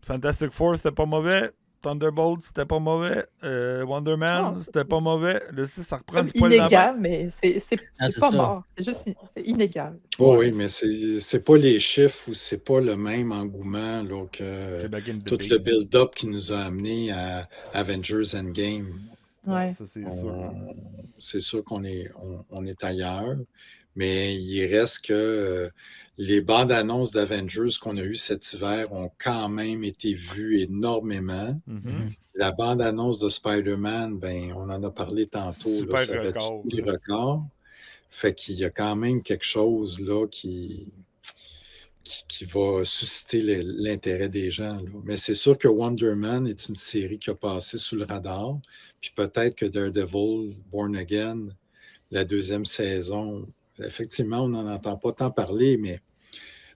Fantastic Four, c'était pas mauvais. Thunderbolt, c'était pas mauvais. Wonder Man, Non, c'était pas mauvais. Là, ça reprend comme du poil d'avant. inégal, mais Ah, c'est c'est pas ça. mort. C'est juste c'est inégal. Oh, Ouais. oui, mais c'est pas les chiffres ou c'est pas le même engouement là, que Back in the tout day. le build-up qui nous a amené à Avengers Endgame. Ouais. Ça, c'est sûr. C'est sûr qu'on on est ailleurs, mais il reste que les bandes annonces d'Avengers qu'on a eues cet hiver ont quand même été vues énormément. La bande annonce de Spider-Man, ben, on en a parlé tantôt, là, Super ça battu record. tous les records. Fait qu'il y a quand même quelque chose là qui va susciter l'intérêt des gens, là. Mais c'est sûr que Wonder Man est une série qui a passé sous le radar. Puis peut-être que Daredevil, Born Again, la deuxième saison, effectivement, on n'en entend pas tant parler, mais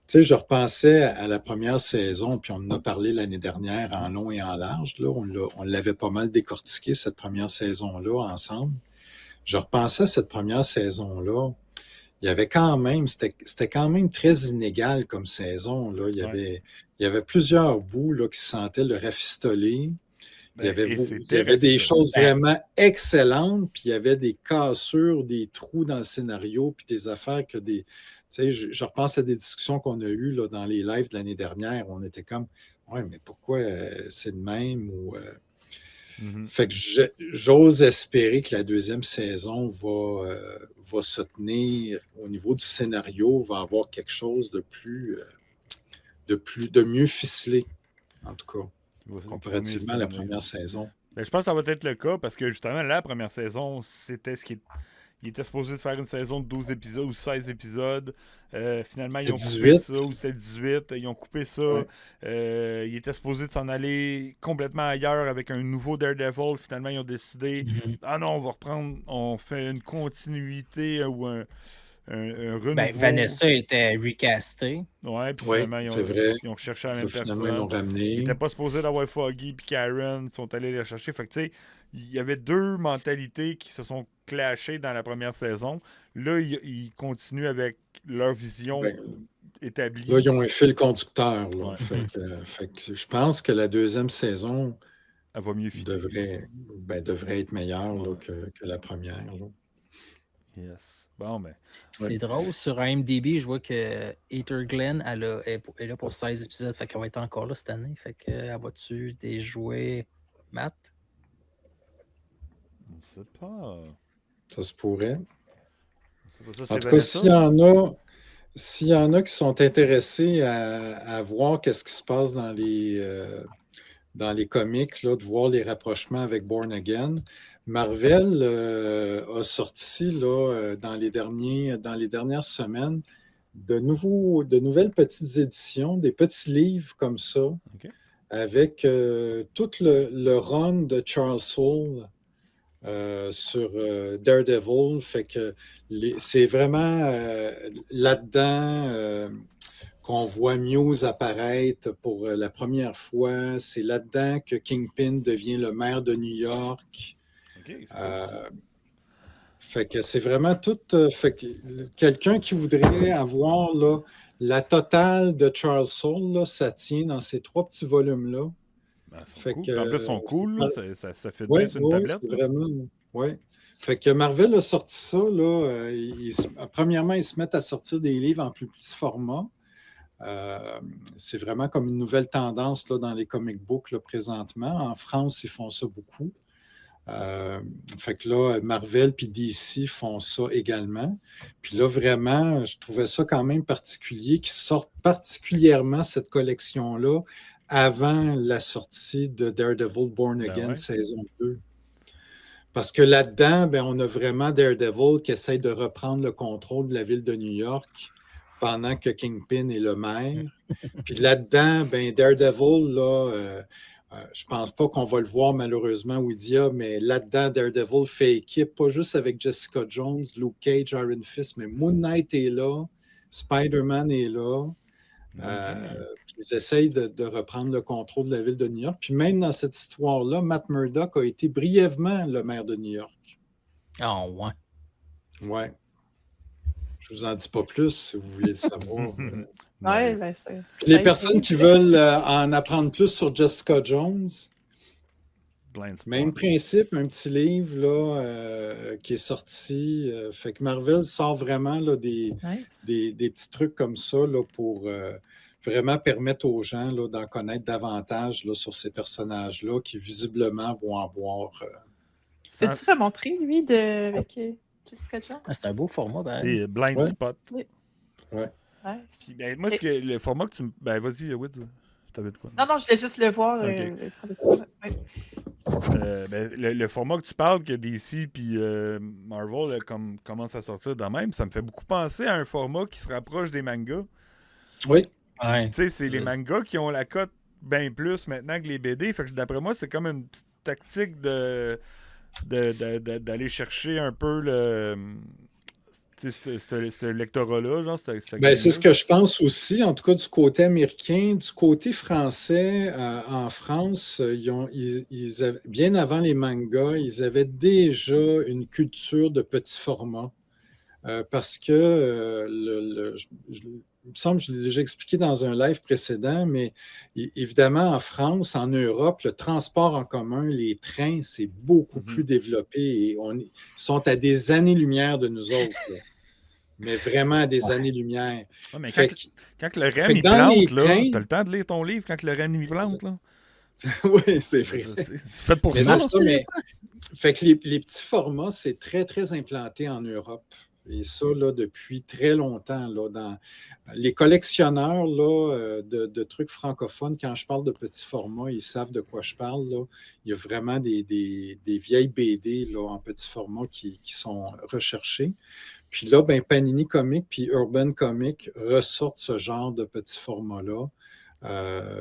tu sais, je repensais à la première saison, puis on en a parlé l'année dernière en long et en large. Là, on l'avait pas mal décortiqué, cette première saison-là, ensemble. Je repensais à cette première saison-là. Il y avait quand même, c'était quand même très inégal comme saison, là. Il y avait plusieurs bouts là, qui sentaient le rafistoler. Il y avait des choses vraiment excellentes, puis il y avait des cassures, des trous dans le scénario, puis des affaires que des... Tu sais, je repense à des discussions qu'on a eues là, dans les lives de l'année dernière. On était comme, ouais, mais pourquoi c'est le même? Ou, Fait que j'ose espérer que la deuxième saison va se tenir au niveau du scénario, va avoir quelque chose de mieux ficelé, en tout cas, comparativement à la première saison. Ben, je pense que ça va être le cas parce que justement, la première saison, c'était il était supposé de faire une saison de 12 épisodes ou 16 épisodes. Finalement, ils ont coupé ça, ou c'était 18. Ils ont coupé ça. Ouais. Il était supposé de s'en aller complètement ailleurs avec un nouveau Daredevil. Finalement, ils ont décidé ah non, on va reprendre, on fait une continuité ou un renouveau. Ben, Vanessa était recastée. Ouais, puis oui, finalement, ils ont cherché la même personne. Ils l'ont ramené. Ils n'étaient pas supposés d'avoir Foggy puis Karen, ils sont allés les chercher. Fait que tu sais, il y avait deux mentalités qui se sont clashées dans la première saison. Là, ils continuent avec leur vision établie. Là, ils ont un fil conducteur. Là. Ouais. Fait que je pense que la deuxième saison elle va mieux devrait être meilleure là, que la première. Là. Yes. Bon, ben. C'est drôle, sur IMDb, je vois que Heather Glenn, elle est là pour 16 épisodes, fait qu'elle va être encore là cette année. Fait qu'elle va-tu déjouer Matt? On ne sait pas. Ça se pourrait. Ça, en tout cas, s'il y en a qui sont intéressés à voir qu'est-ce qui se passe dans les comics, là, de voir les rapprochements avec Born Again, Marvel a sorti là, dans les dernières semaines de nouvelles petites éditions, des petits livres comme ça, avec tout le run de Charles Soule sur Daredevil. Fait que c'est vraiment là-dedans qu'on voit Muse apparaître pour la première fois. C'est là-dedans que Kingpin devient le maire de New York. Fait que c'est vraiment tout. Fait que quelqu'un qui voudrait avoir là, la totale de Charles Soule, là, ça tient dans ces 3 petits volumes-là. Ben, cool. En plus, ils sont cool. Là. Ça fait bien sur une tablette. C'est vraiment. Oui. Fait que Marvel a sorti ça. Là, premièrement, ils se mettent à sortir des livres en plus petit format. C'est vraiment comme une nouvelle tendance là, dans les comic books là, présentement. En France, ils font ça beaucoup. Fait que là, Marvel puis DC font ça également. Puis là, vraiment, je trouvais ça quand même particulier qu'ils sortent particulièrement cette collection-là avant la sortie de Daredevil Born Again saison 2. Parce que là-dedans, ben, on a vraiment Daredevil qui essaye de reprendre le contrôle de la ville de New York pendant que Kingpin est le maire. Puis là-dedans, ben, Daredevil, là, je pense pas qu'on va le voir malheureusement, Widia, mais là-dedans, Daredevil fait équipe, pas juste avec Jessica Jones, Luke Cage, Iron Fist, mais Moon Knight est là, Spider-Man est là. Ils essayent de reprendre le contrôle de la ville de New York. Puis même dans cette histoire-là, Matt Murdock a été brièvement le maire de New York. Ah, ouais. Ouais. Je vous en dis pas plus si vous voulez le savoir. Ouais, ben, c'est... Puis les personnes qui veulent en apprendre plus sur Jessica Jones, même principe, un petit livre là, qui est sorti. Fait que Marvel sort vraiment là, des petits trucs comme ça là, pour vraiment permettre aux gens là, d'en connaître davantage là, sur ces personnages-là qui visiblement vont avoir... Peux-tu remontrer, lui, avec Jessica Jones? C'est un beau format. Ben... C'est Blind Spot. Oui. Ouais. Puis, ben, moi, le format que tu me... Ben, vas-y, Wids, t'avais de quoi? Non, je voulais juste le voir. Ben, le format que tu parles, que DC puis Marvel commence à sortir de même, ça me fait beaucoup penser à un format qui se rapproche des mangas. Oui. Tu sais, c'est les mangas qui ont la cote bien plus maintenant que les BD. Fait que d'après moi, c'est comme une petite tactique d'aller chercher un peu ce lectorat-là. Genre, c'est ce que je pense aussi, en tout cas du côté américain. Du côté français, en France, bien avant les mangas, ils avaient déjà une culture de petits formats. Parce que il me semble que je l'ai déjà expliqué dans un live précédent, mais évidemment, en France, en Europe, le transport en commun, les trains, c'est beaucoup plus développé et ils sont à des années-lumière de nous autres. Là. Mais vraiment à des années-lumière. Ouais, mais quand le REM il plante, là, t'as le temps de lire ton livre quand le REM il plante, là. Oui, c'est vrai. C'est fait pour ça. Fait que les petits formats, c'est très, très implanté en Europe. Et ça, là, depuis très longtemps, là, dans les collectionneurs là, de trucs francophones, quand je parle de petits formats, ils savent de quoi je parle. Là. Il y a vraiment des vieilles BD là, en petits formats qui sont recherchées. Puis là, ben, Panini Comics puis Urban Comics ressortent ce genre de petits formats-là.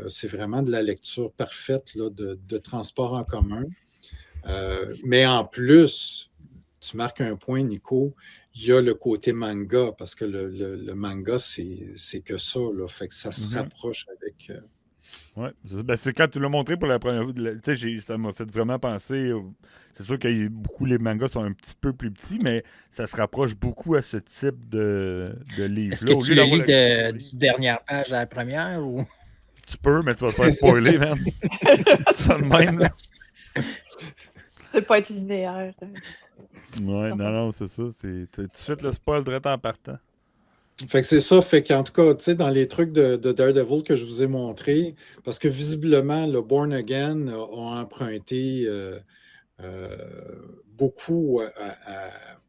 C'est vraiment de la lecture parfaite là, de transport en commun. Mais en plus, tu marques un point, Nico, il y a le côté manga, parce que le manga, c'est que ça, là, fait que ça se rapproche avec... Oui, c'est quand tu l'as montré pour la première fois, ça m'a fait vraiment penser... C'est sûr que les mangas sont un petit peu plus petits, mais ça se rapproche beaucoup à ce type de livre. Est-ce que tu le lis du dernière page à la première, ou... Tu peux, mais tu vas te faire spoiler, man. Ça de même, là. Ça peut pas être linéaire. Ouais, non, c'est ça. Tu fais le spoil direct en partant. Fait que c'est ça. Fait qu'en tout cas, tu sais, dans les trucs de Daredevil que je vous ai montrés, parce que visiblement, le Born Again a emprunté beaucoup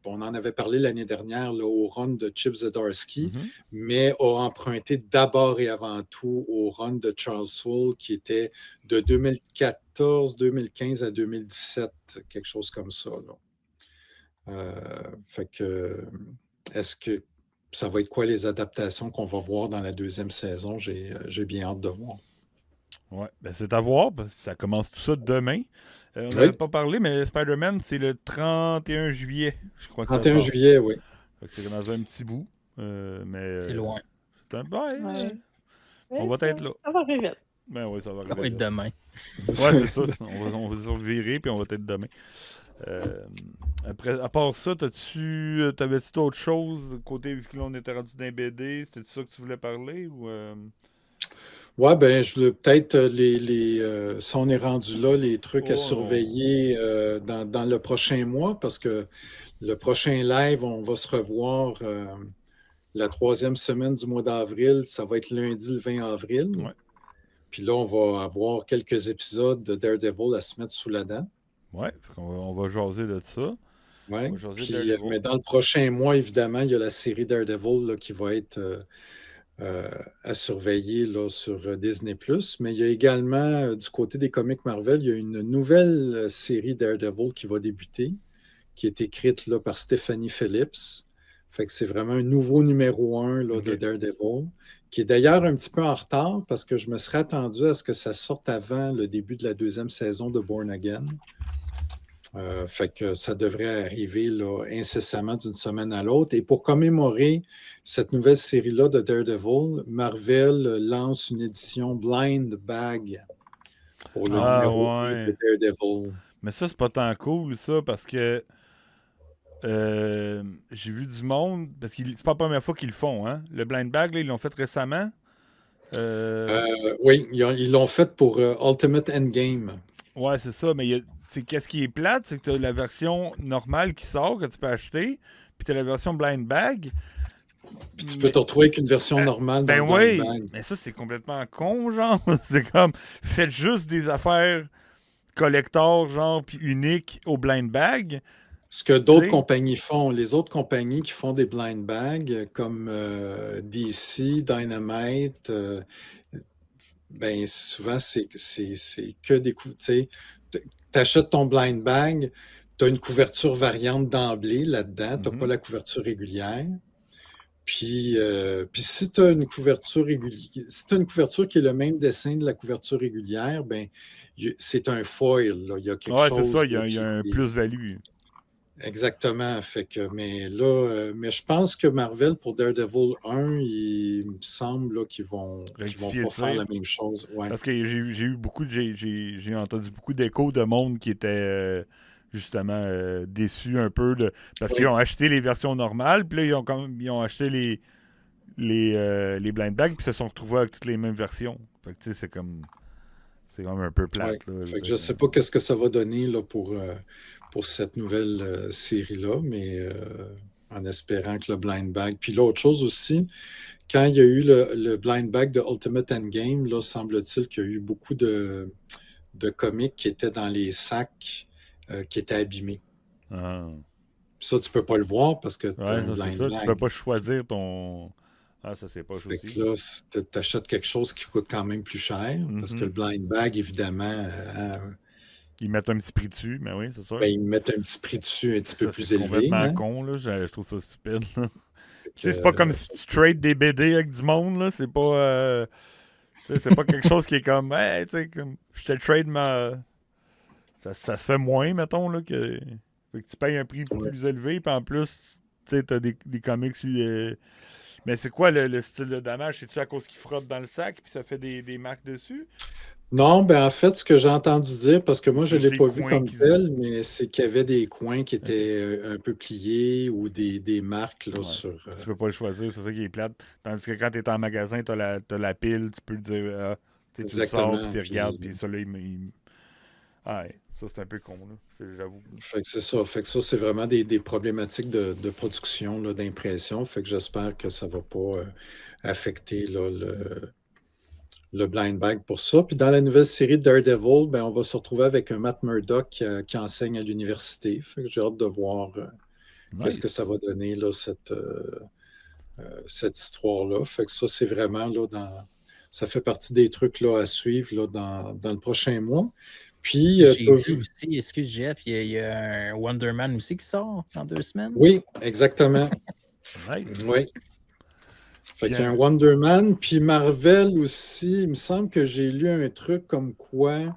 on en avait parlé l'année dernière là, au run de Chip Zdarsky, mais a emprunté d'abord et avant tout au run de Charles Soule qui était de 2014-2015 à 2017, quelque chose comme ça. Là. Fait que est-ce que ça va être quoi les adaptations qu'on va voir dans la deuxième saison? J'ai bien hâte de voir. Oui, ben c'est à voir. Ça commence tout ça demain. On n'avait pas parlé, mais Spider-Man, c'est le 31 juillet. Je crois que 31 juillet, oui. C'est dans un petit bout. C'est loin. On va être là. Ça va arriver. Ben oui, ça va arriver. Ça va être demain. Oui, c'est ça. On va se revirer, puis on va être demain. Après, à part ça, t'avais-tu d'autres choses côté vu que là on était rendu dans les BD? C'était ça que tu voulais parler ou Ouais, ben peut-être si on est rendu là, les trucs à surveiller dans le prochain mois, parce que le prochain live, on va se revoir la 3e semaine du mois d'avril. Ça va être lundi le 20 avril. Ouais. Puis là, on va avoir quelques épisodes de Daredevil à se mettre sous la dent. Oui, on va jaser de ça. Oui, mais dans le prochain mois, évidemment, il y a la série Daredevil là, qui va être à surveiller là, sur Disney+. Mais il y a également, du côté des comics Marvel, il y a une nouvelle série Daredevil qui va débuter, qui est écrite là, par Stephanie Phillips. Fait que c'est vraiment un nouveau numéro 1 là, de Daredevil, qui est d'ailleurs un petit peu en retard parce que je me serais attendu à ce que ça sorte avant le début de la 2e saison de Born Again. Fait que ça devrait arriver là, incessamment d'une semaine à l'autre. Et pour commémorer cette nouvelle série-là de Daredevil, Marvel lance une édition Blind Bag pour le numéro 1 de Daredevil. Mais ça, c'est pas tant cool, ça, parce que j'ai vu du monde, parce que c'est pas la première fois qu'ils le font, hein? Le Blind Bag, là, ils l'ont fait récemment. Oui, ils l'ont fait pour Ultimate Endgame. Ouais, c'est ça, mais qu'est-ce qui est plate, c'est que tu as la version normale qui sort, que tu peux acheter, puis tu as la version Blind Bag. Puis tu peux te retrouver avec une version normale dans le Blind Bag. Mais ça, c'est complètement con, genre. C'est comme, faites juste des affaires collector, genre, puis uniques au Blind Bag. Ce que d'autres compagnies font, les autres compagnies qui font des blind bags, comme DC, Dynamite, ben souvent, c'est que des coups. Tu achètes ton blind bag, tu as une couverture variante d'emblée là-dedans, tu n'as pas la couverture régulière. Puis si tu as une couverture régulière, si tu as une couverture qui est le même dessin de la couverture régulière, ben c'est un foil. Là. Il y a quelque chose. Ouais, c'est ça, il y a un plus-value. Exactement. Fait que, mais je pense que Marvel, pour Daredevil 1, il me semble là, qu'ils vont pas faire la même chose. Ouais. Parce que j'ai entendu beaucoup d'échos de monde qui étaient justement déçus un peu parce qu'ils ont acheté les versions normales, puis là, ils ont acheté les blind bags, puis se sont retrouvés avec toutes les mêmes versions. Fait que tu sais, c'est comme un peu plate. Ouais. Là, fait que je sais pas qu'est-ce que ça va donner là, pour cette nouvelle série-là, mais en espérant que le blind bag. Puis l'autre chose aussi, quand il y a eu le blind bag de Ultimate Endgame, là, semble-t-il qu'il y a eu beaucoup de comics qui étaient dans les sacs qui étaient abîmés. Ah. Puis ça, tu peux pas le voir parce que tu as un blind bag. Tu peux pas choisir ton... Ah, ça, c'est pas fait aussi. Que là, tu achètes quelque chose qui coûte quand même plus cher, parce que le blind bag, évidemment... ils mettent un petit prix dessus, mais oui, c'est ça. Ben, ils mettent un petit prix dessus un petit peu plus élevé. C'est complètement con, là. Je trouve ça stupide. C'est pas comme si tu trades des BD avec du monde, là. C'est pas... c'est pas quelque chose qui est comme... Hey, tu sais, comme... Je te trade ma... Ça se fait moins, mettons, là, que... Fait que tu payes un prix plus élevé, puis en plus, tu sais, t'as des comics... Mais c'est quoi le style de damage? C'est-tu à cause qu'il frotte dans le sac puis ça fait des marques dessus? Non, ben en fait, ce que j'ai entendu dire, parce que moi, je ne l'ai pas vu comme tel, mais c'est qu'il y avait des coins qui étaient un peu pliés ou des marques là, sur... Tu peux pas le choisir, c'est ça qui est plate. Tandis que quand tu es en magasin, tu as la pile, tu peux le dire, tu le sors, puis tu regardes, puis ça, là, ouais, ça, c'est un peu con, là, j'avoue. Fait que c'est ça. Fait que ça, c'est vraiment des problématiques de production, là, d'impression. Fait que j'espère que ça ne va pas affecter là, le blind bag pour ça. Puis dans la nouvelle série de Daredevil, ben, on va se retrouver avec un Matt Murdock qui enseigne à l'université. Fait que j'ai hâte de voir qu'est-ce que ça va donner, là, cette histoire-là. Fait que ça, c'est vraiment là, ça fait partie des trucs là, à suivre là, dans le prochain mois. Puis, j'ai vu aussi, excuse Jeff, il y a un Wonder Man aussi qui sort dans 2 semaines. Oui, exactement. Oui. Fait qu'il y a un Wonder Man, puis Marvel aussi, il me semble que j'ai lu un truc comme quoi,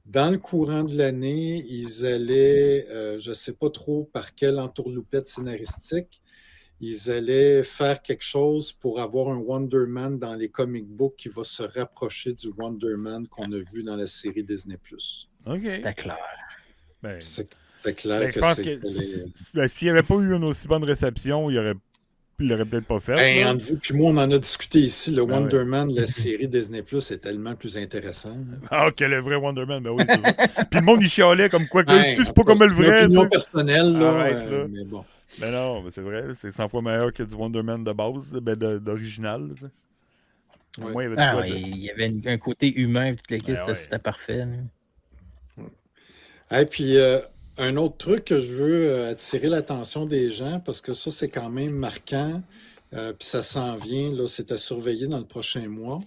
dans le courant de l'année, ils allaient, je ne sais pas trop par quelle entourloupette scénaristique, ils allaient faire quelque chose pour avoir un Wonder Man dans les comic books qui va se rapprocher du Wonder Man qu'on a vu dans la série Disney+. Okay. C'était clair. Ben, c'était clair je pense que s'il n'y avait pas eu une aussi bonne réception, il l'aurait peut-être pas fait. Ben, entre vous puis moi, on en a discuté ici. Le Wonder Man de la série Disney+, est tellement plus intéressant. Ah, ok, le vrai Wonder Man, ben oui, c'est ça. Puis le monde, il chialait comme quoi, c'est pas comme le vrai. C'est une opinion personnelle, là, mais bon. Mais non, mais c'est vrai, c'est 100 fois meilleur que du Wonder Man de base, d'original. Ouais. Moi, il y avait un côté humain, toute l'équipe, c'était parfait. Et puis, un autre truc que je veux attirer l'attention des gens, parce que ça, c'est quand même marquant. Puis ça s'en vient, là, c'est à surveiller dans le prochain mois.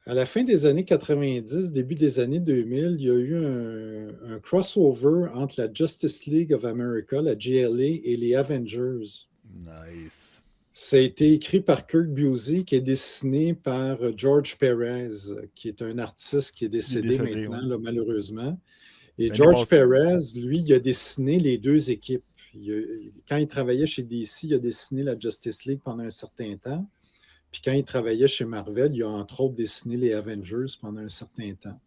À la fin des années 90, début des années 2000, il y a eu un crossover entre la Justice League of America, la JLA, et les Avengers. Nice. Ça a été écrit par Kurt Busiek et dessiné par George Perez, qui est un artiste qui est décédé maintenant, là, malheureusement. Et George Perez, lui, il a dessiné les deux équipes. Quand il travaillait chez DC, il a dessiné la Justice League pendant un certain temps. Puis quand il travaillait chez Marvel, il a entre autres dessiné les Avengers pendant un certain temps.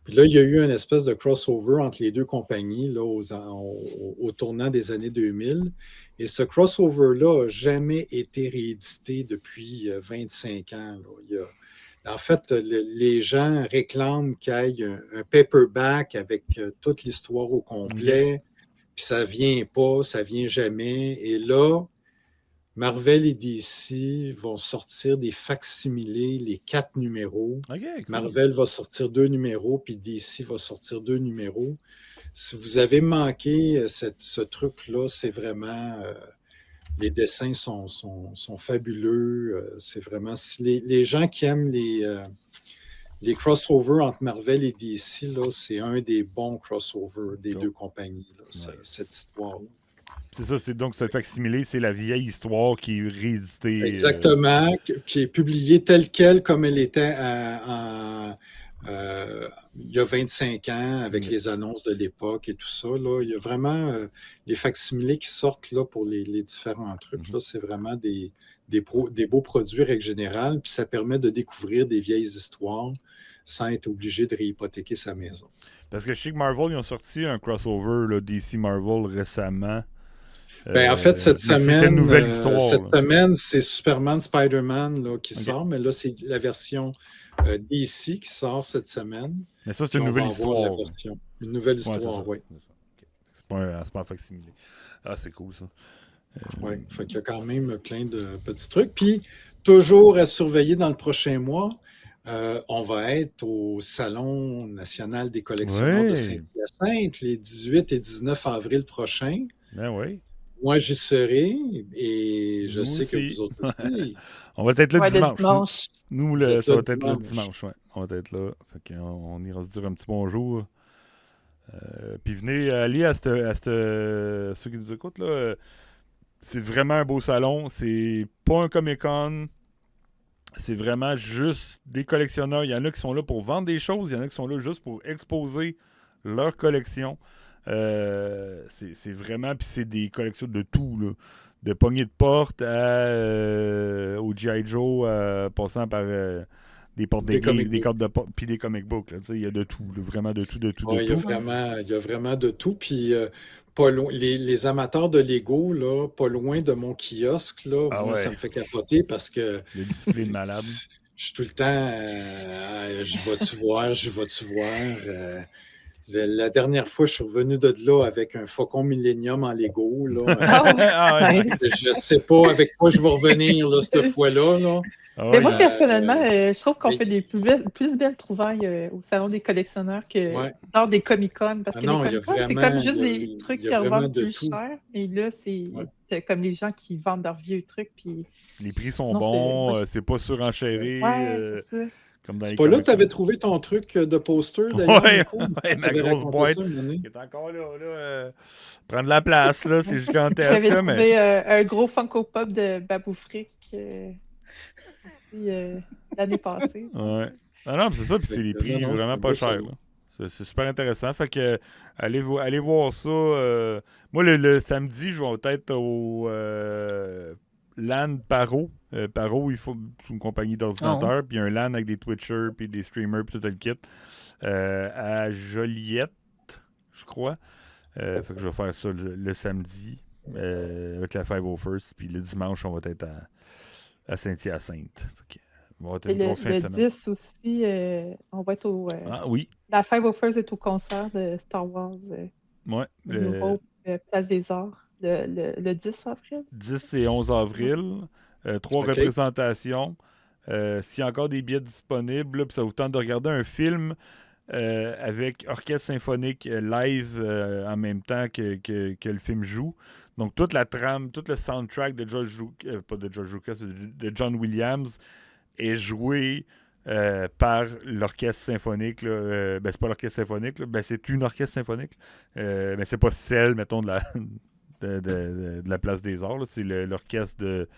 Puis là, il y a eu une espèce de crossover entre les deux compagnies là, au tournant des années 2000. Et ce crossover-là n'a jamais été réédité depuis 25 ans. Là. En fait, les gens réclament qu'il y ait un paperback avec toute l'histoire au complet. Puis ça ne vient pas, ça ne vient jamais. Et là, Marvel et DC vont sortir des facsimilés, les 4 numéros. Okay, cool. Marvel va sortir 2 numéros, puis DC va sortir 2 numéros. Si vous avez manqué ce truc-là, c'est vraiment... les dessins sont fabuleux. C'est vraiment... Les gens qui aiment les crossovers entre Marvel et DC, là, c'est un des bons crossovers des deux compagnies, là, cette histoire-là. C'est ça, c'est donc ce facsimilé, c'est la vieille histoire qui est rééditée. Exactement, qui est publiée telle quelle comme elle était il y a 25 ans avec les annonces de l'époque et tout ça. Là. Il y a vraiment les facsimilés qui sortent là, pour les différents trucs. Là, c'est vraiment des beaux produits règle générale, puis ça permet de découvrir des vieilles histoires sans être obligé de réhypothéquer sa maison. Parce que je sais que Marvel, ils ont sorti un crossover là, DC Marvel récemment. En fait, cette semaine, nouvelle histoire, semaine, c'est Superman, Spider-Man là, qui sort, mais là, c'est la version DC qui sort cette semaine. Mais ça, c'est une nouvelle histoire. Une nouvelle histoire, oui. C'est pas un facsimilé. Ah, c'est cool, ça. Oui, fait qu'il y a quand même plein de petits trucs. Puis, toujours à surveiller dans le prochain mois, on va être au Salon national des collectionneurs de Saint-Hyacinthe les 18 et 19 avril prochains. Ben oui. Moi, j'y serai et je sais que vous autres aussi. On va être là dimanche. Nous, ça va être là dimanche. Ouais. On va être là. Fait qu'on ira se dire un petit bonjour. Puis venez aller à ceux qui nous écoutent. Là, c'est vraiment un beau salon. C'est pas un Comic-Con. C'est vraiment juste des collectionneurs. Il y en a qui sont là pour vendre des choses. Il y en a qui sont là juste pour exposer leur collection. C'est vraiment... Puis c'est des collections de tout, là. De poignées de porte au G.I. Joe, passant par des portes d'église, des cartes de porte, puis des comic books. Il y a de tout, là, vraiment de tout. Il y a vraiment de tout. Puis pas loin, les amateurs de Lego, là, pas loin de mon kiosque, là, moi, ça me fait capoter parce que... Il y a une discipline malade. Je suis tout le temps... je vais-tu voir... La dernière fois, je suis revenu de là avec un Faucon Millennium en Lego. Là. Je ne sais pas avec quoi je vais revenir là, cette fois-là. Là. Mais moi, personnellement, je trouve qu'on fait des plus belles trouvailles au Salon des collectionneurs que lors des Comic-Con. Parce que les Comic-Con, c'est comme juste des trucs qui revendent plus cher. Et là, c'est comme les gens qui vendent leurs vieux trucs. Puis... Les prix sont bons, c'est pas surenchéri. C'est ça. C'est pas là que tu avais trouvé ton truc de poster, d'ailleurs. Ma grosse boîte. Il est encore là. Prendre la place, là, c'est gigantesque. J'avais trouvé un gros Funko Pop de Babou Frick l'année passée. Ouais. Non, c'est ça, puis c'est les prix vraiment pas chers. C'est super intéressant. Fait que allez voir ça. Moi, le samedi, je vais être au LAN Paro. Paro, il faut une compagnie d'ordinateurs, puis un LAN avec des Twitchers, puis des streamers, puis tout le kit. À Joliette, je crois. Fait que je vais faire ça le samedi avec la 501st, puis le dimanche, on va être à Saint-Hyacinthe. On va être une grosse fin de semaine. Le 10 aussi, on va être au... oui. La 501st est au concert de Star Wars. Place des Arts. Le 10 avril? 10 et 11 avril. 3 représentations. S'il y a encore des billets disponibles, puis ça vous tente de regarder un film avec orchestre symphonique live en même temps que le film joue. Donc, toute la trame, tout le soundtrack de pas de George Lucas, de John Williams est joué par l'orchestre symphonique. Là. C'est pas l'orchestre symphonique, là. C'est une orchestre symphonique. Mais c'est pas celle, mettons, de la Place des Arts. Là. C'est l'orchestre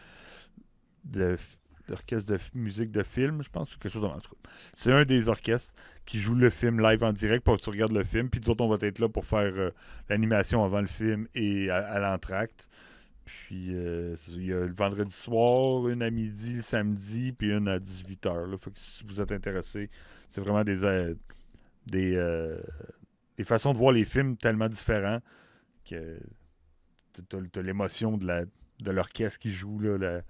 l'orchestre de musique de film, je pense, ou quelque chose de... En tout cas, c'est un des orchestres qui joue le film live en direct pour que tu regardes le film. Puis nous autres, on va être là pour faire l'animation avant le film et à l'entracte. Puis il y a le vendredi soir, une à midi, le samedi, puis une à 18h. Fait que si vous êtes intéressé, c'est vraiment des façons de voir les films tellement différents que t'as l'émotion de l'orchestre qui joue là,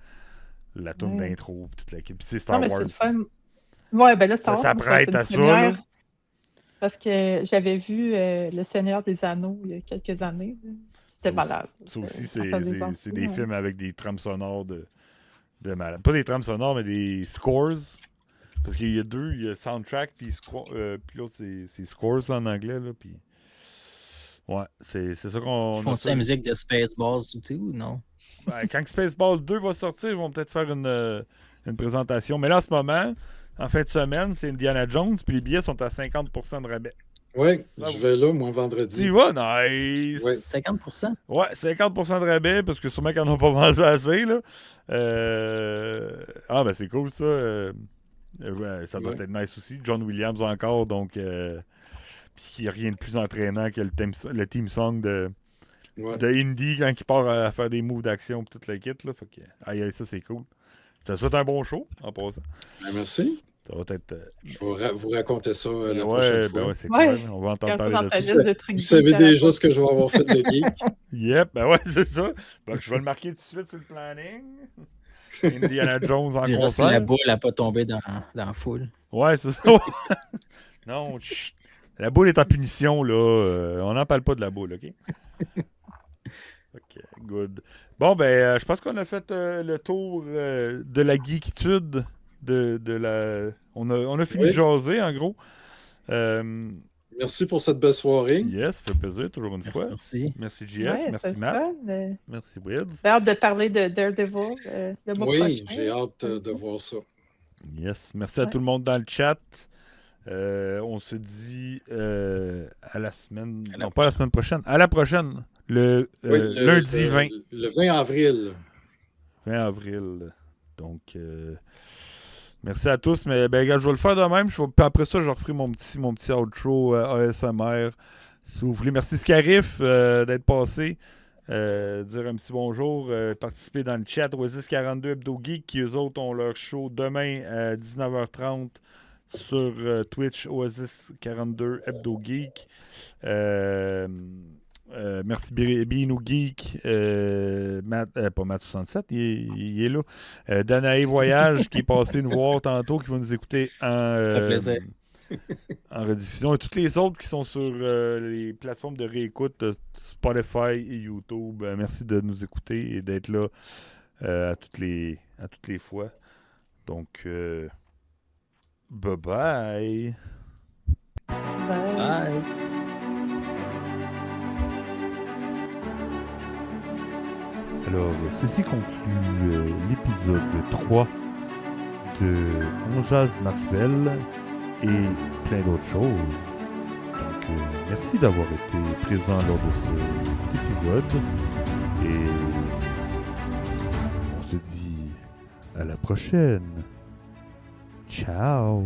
la tourne d'intro, toute la... Puis c'est Star Wars. Ouais, ben là, Star Wars, ça prête à ça, là. Parce que j'avais vu Le Seigneur des Anneaux il y a quelques années. C'était malade. Ça aussi, c'est des films avec des trames sonores de malade. Pas des trames sonores, mais des scores. Parce qu'il y a deux, il y a soundtrack, puis l'autre, c'est scores là, en anglais. Là, puis... Ouais, c'est ça qu'on... Font-ils la musique de Spaceballs ou tout, ou non? Quand Spaceballs 2 va sortir, ils vont peut-être faire une présentation. Mais là, en ce moment, en fin de semaine, c'est Indiana Jones, puis les billets sont à 50% de rabais. Oui, je vais là, moi, vendredi. Tu y vas? Nice! Oui. 50%? Ouais, 50% de rabais, parce que sûrement qu'ils n'en ont pas vendu assez, là. C'est cool, ça. Ça doit être nice aussi. John Williams encore, donc... il n'y a rien de plus entraînant que le theme song de Indy quand il part à faire des moves d'action et toute la kit. Là. Fait que, ça, c'est cool. Je te souhaite un bon show en passant. Merci. Ça va être... Je vais vous raconter ça la prochaine fois. Ouais, c'est clair. On va entendre parler de ça. Vous savez déjà ce que je vais avoir fait de geek. Yep, c'est ça. Je vais le marquer tout de suite sur le planning. Indiana Jones en concert. Si la boule n'a pas tombé dans la foule. Ouais, c'est ça. Non, la boule est en punition, là. On n'en parle pas de la boule, OK? OK, good. Bon, je pense qu'on a fait le tour de la geekitude. On a fini de jaser, en gros. Merci pour cette belle soirée. Yes, ça fait plaisir, toujours une fois. Merci. Merci, JF. Merci, Matt. Merci, Wids. J'ai hâte de parler de Daredevil le mois prochain. Oui, j'ai hâte de voir ça. Yes. Merci à tout le monde dans le chat. On se dit à la semaine... pas la semaine prochaine. À la prochaine. Le lundi 20. Le 20 avril. 20 avril. Donc, merci à tous. Mais regarde, je vais le faire de même. Puis après ça, je referai mon petit outro ASMR. Si vous voulez. Merci Scarif d'être passé. Dire un petit bonjour. Participer dans le chat. Oasis 42 Hebdo Geek, qui eux autres ont leur show demain à 19h30. Sur Twitch, Oasis 42 Hebdo Geek. Merci Bino Geek. Pas Matt 67, il est là. Danae Voyage qui est passé nous voir tantôt, qui va nous écouter en rediffusion. Et toutes les autres qui sont sur les plateformes de réécoute, Spotify et YouTube. Merci de nous écouter et d'être là à toutes les fois. Donc... Bye-bye. Bye. Alors, ceci conclut l'épisode 3 de On Jase Maxwell et plein d'autres choses. Donc, merci d'avoir été présent lors de cet épisode. Et on se dit à la prochaine. Ciao.